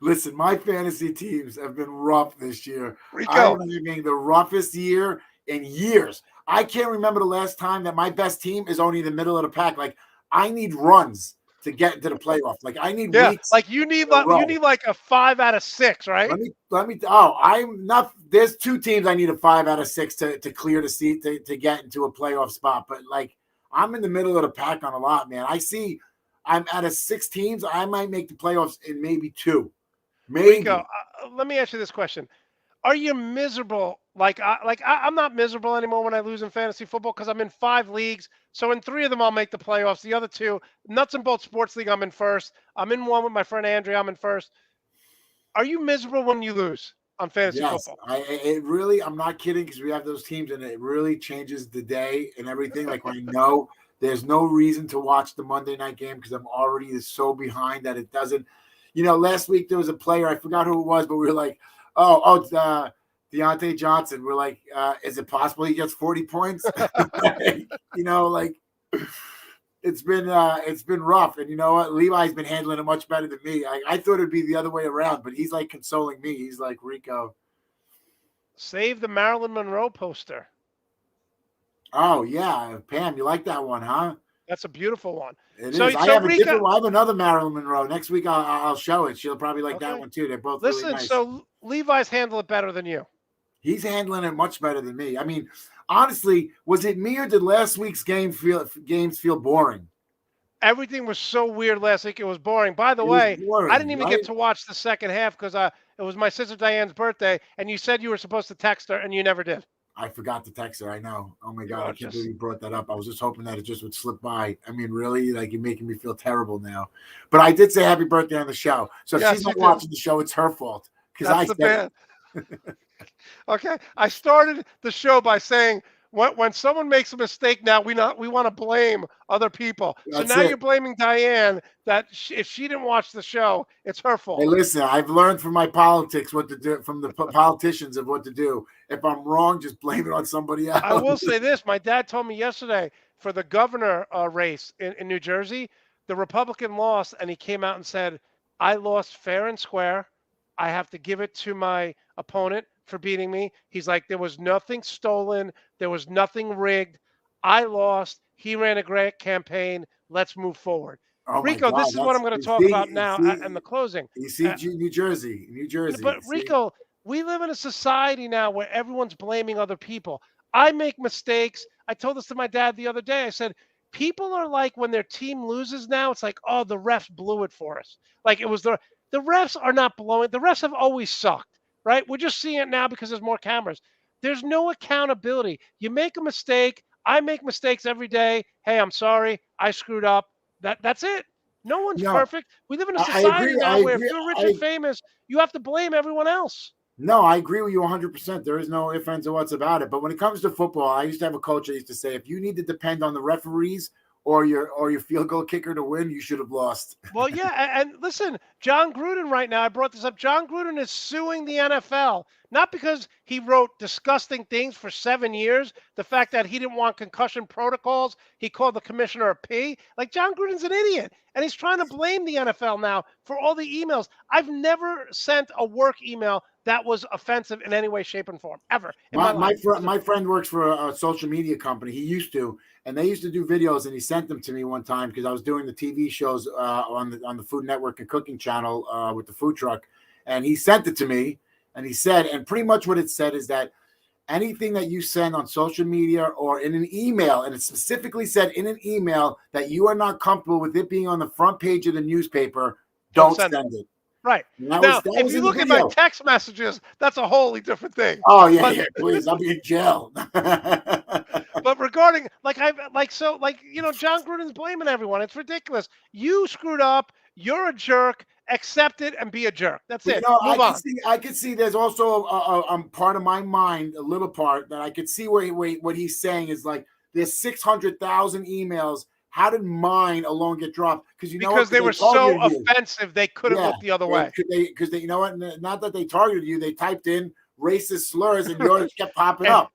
Listen, my fantasy teams have been rough this year. I Rico, am having the roughest year in years. I can't remember the last time that my best team is only in the middle of the pack. Like, I need runs to get into the playoffs. Like, I need yeah, weeks like in a row. you need like a 5 out of 6, right? I'm not, there's 2 teams I need a 5 out of 6 to clear the seat to get into a playoff spot. But like, I'm in the middle of the pack on a lot, man. I see I'm out of 6 teams. I might make the playoffs in maybe 2. Maybe. Rico, let me ask you this question. Are you miserable? I'm not miserable anymore when I lose in fantasy football because I'm in 5 leagues. So in 3 of them, I'll make the playoffs. The other 2, nuts and bolts sports league, I'm in first. I'm in one with my friend Andrea. I'm in first. Are you miserable when you lose on fantasy football? I'm not kidding, because we have those teams and it really changes the day and everything. Like, when I know there's no reason to watch the Monday night game because I'm already so behind that it doesn't. Last week there was a player, I forgot who it was, but we were like, it's Deontay Johnson. We're like, is it possible he gets 40 points? It's been rough. And you know what? Levi's been handling it much better than me. I thought it'd be the other way around, but he's like consoling me. He's like, Rico, Save the Marilyn Monroe poster. oh yeah, Pam, you like that one, huh? That's a beautiful one. It So- is. I so have Rico- I have another Marilyn Monroe. Next week I'll show it. She'll probably like that Okay. one too. They're both Listen, really nice. so Levi's handle it better than you. He's handling it much better than me. I mean, honestly, was it me or did last week's games feel boring? Everything was so weird last week. It was boring. By the It was way, boring, I didn't even right? get to watch the second half because it was my sister Diane's birthday, and you said you were supposed to text her, and you never did. I forgot to text her. I know. Oh my God, I can't just- believe you brought that up. I was just hoping that it just would slip by. I mean, really, like, you're making me feel terrible now. But I did say happy birthday on the show. So if Yes, she's not you did. watching the show, it's her fault. Because I That's the said bad. Okay, I started the show by saying when someone makes a mistake, now we want to blame other people. So That's now it. you're blaming Diane that if she didn't watch the show, it's her fault. Hey, listen, I've learned from my politics what to do, from the politicians of what to do. If I'm wrong, just blame it on somebody else. I will say this: my dad told me yesterday for the governor race in New Jersey, the Republican lost, and he came out and said, "I lost fair and square. I have to give it to my opponent for beating me." He's like, "There was nothing stolen. There was nothing rigged. I lost. He ran a great campaign. Let's move forward." Oh my Rico, God, this is what I'm going to talk about now in the closing. You see, Uh, New Jersey. But See? Rico, we live in a society now where everyone's blaming other people. I make mistakes. I told this to my dad the other day. I said, people are like when their team loses now, it's like, oh, the refs blew it for us. Like it was the refs are not blowing. The refs have always sucked, right? We're just seeing it now because there's more cameras. There's no accountability. You make a mistake. I make mistakes every day. Hey, I'm sorry. I screwed up. That's it. No one's No, perfect. We live in a I society agree, now I where agree, if you're rich and famous, you have to blame everyone else. No, I agree with you 100%. There is no ifs, ands, or whats about it. But when it comes to football, I used to have a coach that used to say, if you need to depend on the referees or your field goal kicker to win, you should have lost. Well, yeah, and listen, John Gruden right now, I brought this up. John Gruden is suing the NFL, not because he wrote disgusting things for 7 years, the fact that he didn't want concussion protocols, he called the commissioner a P. Like, John Gruden's an idiot, and he's trying to blame the NFL now for all the emails. I've never sent a work email that was offensive in any way, shape, and form, ever in my life. My friend works for a social media company. He used to, and they used to do videos, and he sent them to me one time because I was doing the TV shows on the Food Network and Cooking Channel with the food truck, and he sent it to me, and he said, and pretty much what it said is that anything that you send on social media or in an email, and it specifically said in an email that you are not comfortable with it being on the front page of the newspaper, don't send it. Right. Now, if you look at my text messages, that's a wholly different thing. Oh, yeah, please. I'll be in jail. But regarding, John Gruden's blaming everyone. It's ridiculous. You screwed up. You're a jerk. Accept it and be a jerk. That's it. Move on. I could see there's also a part of my mind, a little part, that I could see where what he's saying is like there's 600,000 emails. How did mine alone get dropped? Because they were so offensive, they couldn't look the other way. Because you know what? Not that they targeted you, they typed in racist slurs, and yours kept popping up.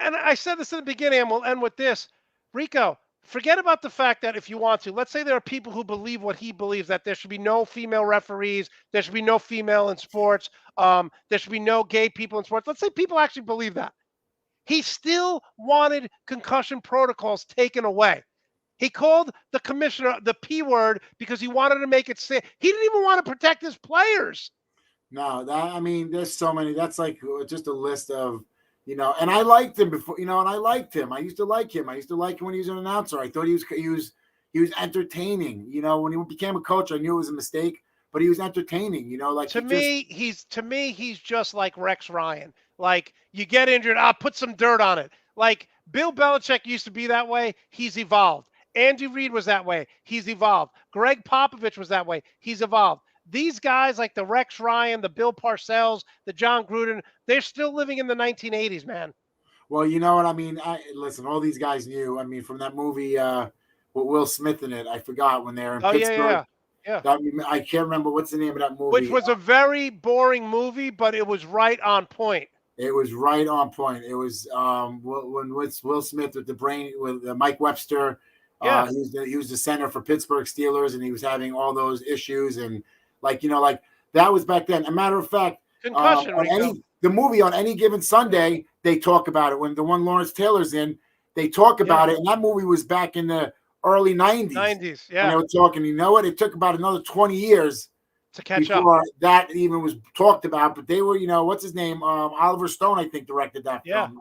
And I said this in the beginning, and we'll end with this. Rico, forget about the fact that if you want to, let's say there are people who believe what he believes, that there should be no female referees, there should be no female in sports, there should be no gay people in sports. Let's say people actually believe that. He still wanted concussion protocols taken away. He called the commissioner the P word because he wanted to make it safe. He didn't even want to protect his players. No, I mean, there's so many. That's like just a list of, and I liked him before, and I liked him. I used to like him. I used to like him when he was an announcer. I thought he was entertaining. When he became a coach, I knew it was a mistake, but he was entertaining. Like to me, he's just like Rex Ryan. Like, you get injured, put some dirt on it. Like, Bill Belichick used to be that way. He's evolved. Andy Reid was that way. He's evolved. Greg Popovich was that way. He's evolved. These guys like the Rex Ryan, the Bill Parcells, the John Gruden, they're still living in the 1980s, man. Well, you know what I mean? Listen, all these guys knew. I mean, from that movie with Will Smith in it, I forgot when they're in Pittsburgh. Yeah. I can't remember what's the name of that movie. Which was a very boring movie, but it was right on point. It was right on point. It was when Will Smith with the brain with Mike Webster. Yeah. He was the center for Pittsburgh Steelers, and he was having all those issues, and like that was back then. A matter of fact, concussion. The movie On Any Given Sunday, they talk about it. When the one Lawrence Taylor's in, they talk about it, and that movie was back in the early 90s. Yeah. And they were talking. You know what? It took about another 20 years to catch before up. That even was talked about. But they were, what's his name? Oliver Stone, I think, directed that film.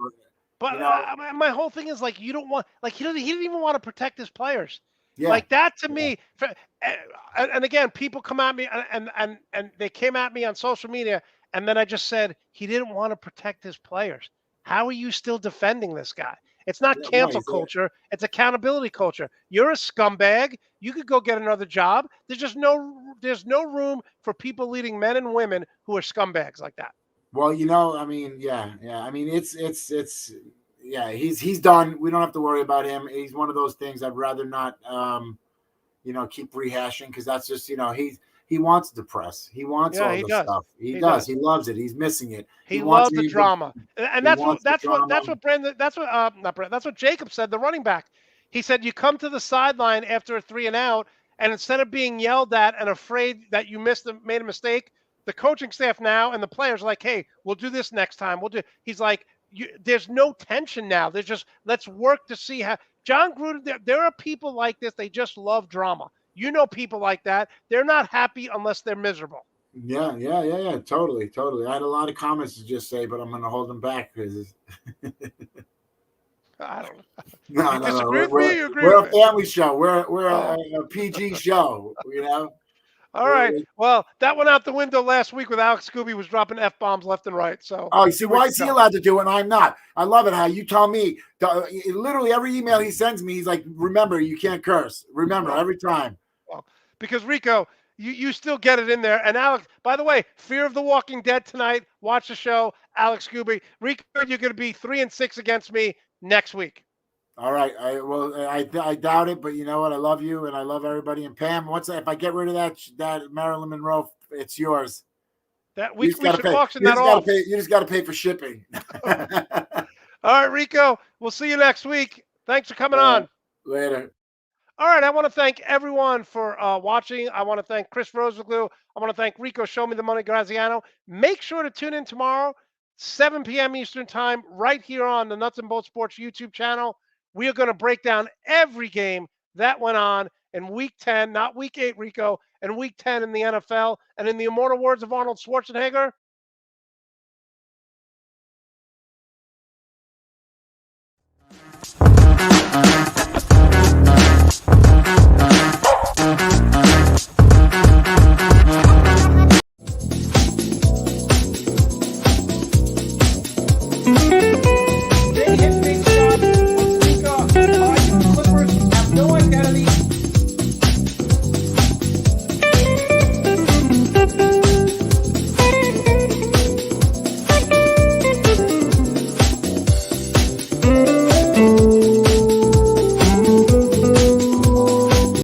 But my whole thing is like, you don't want, like, he didn't even want to protect his players. Yeah. Like that to me. And again, people come at me and they came at me on social media. And then I just said, he didn't want to protect his players. How are you still defending this guy? It's not cancel culture. It's accountability culture. You're a scumbag. You could go get another job. There's no room for people leading men and women who are scumbags like that. Well, I mean, yeah. I mean, it's he's done. We don't have to worry about him. He's one of those things I'd rather not, keep rehashing, because that's just, he wants the press. He wants all this stuff. He does. He loves it. He's missing it. He loves the drama, and that's what Jacob said. The running back, he said, you come to the sideline after a 3-and-out, and instead of being yelled at and afraid that you made a mistake, the coaching staff now and the players are like, hey, we'll do this next time. He's like, there's no tension now. There's just, let's work to see how. John Gruden, there are people like this. They just love drama. People like that. They're not happy unless they're miserable. Yeah. Totally. I had a lot of comments to just say, but I'm going to hold them back because I don't know. No. We're a family show. We're a PG show, All right. Well, that went out the window last week with Alex Scooby was dropping F-bombs left and right. So. Oh, you see, why is he allowed to do it and I'm not? I love it how you tell me. Literally every email he sends me, he's like, remember, you can't curse. Remember, every time. Well, because, Rico, you still get it in there. And, Alex, by the way, Fear of the Walking Dead tonight. Watch the show. Alex Scooby. Rico, you're going to be 3-6 against me next week. All right. I doubt it, but you know what? I love you and I love everybody. And Pam, if I get rid of that Marilyn Monroe, it's yours. That we should auction that off. You just got to pay for shipping. All right, Rico. We'll see you next week. Thanks for coming on. Later. All right. I want to thank everyone for watching. I want to thank Chris Rosenglue. I want to thank Rico Show Me the Money Graziano. Make sure to tune in tomorrow, 7 p.m. Eastern Time, right here on the Nuts and Bolts Sports YouTube channel. We are going to break down every game that went on in Week 10, not Week 8, Rico, and Week 10 in the NFL. And in the immortal words of Arnold Schwarzenegger, They hit big shots. Clippers have no identity. Thank you.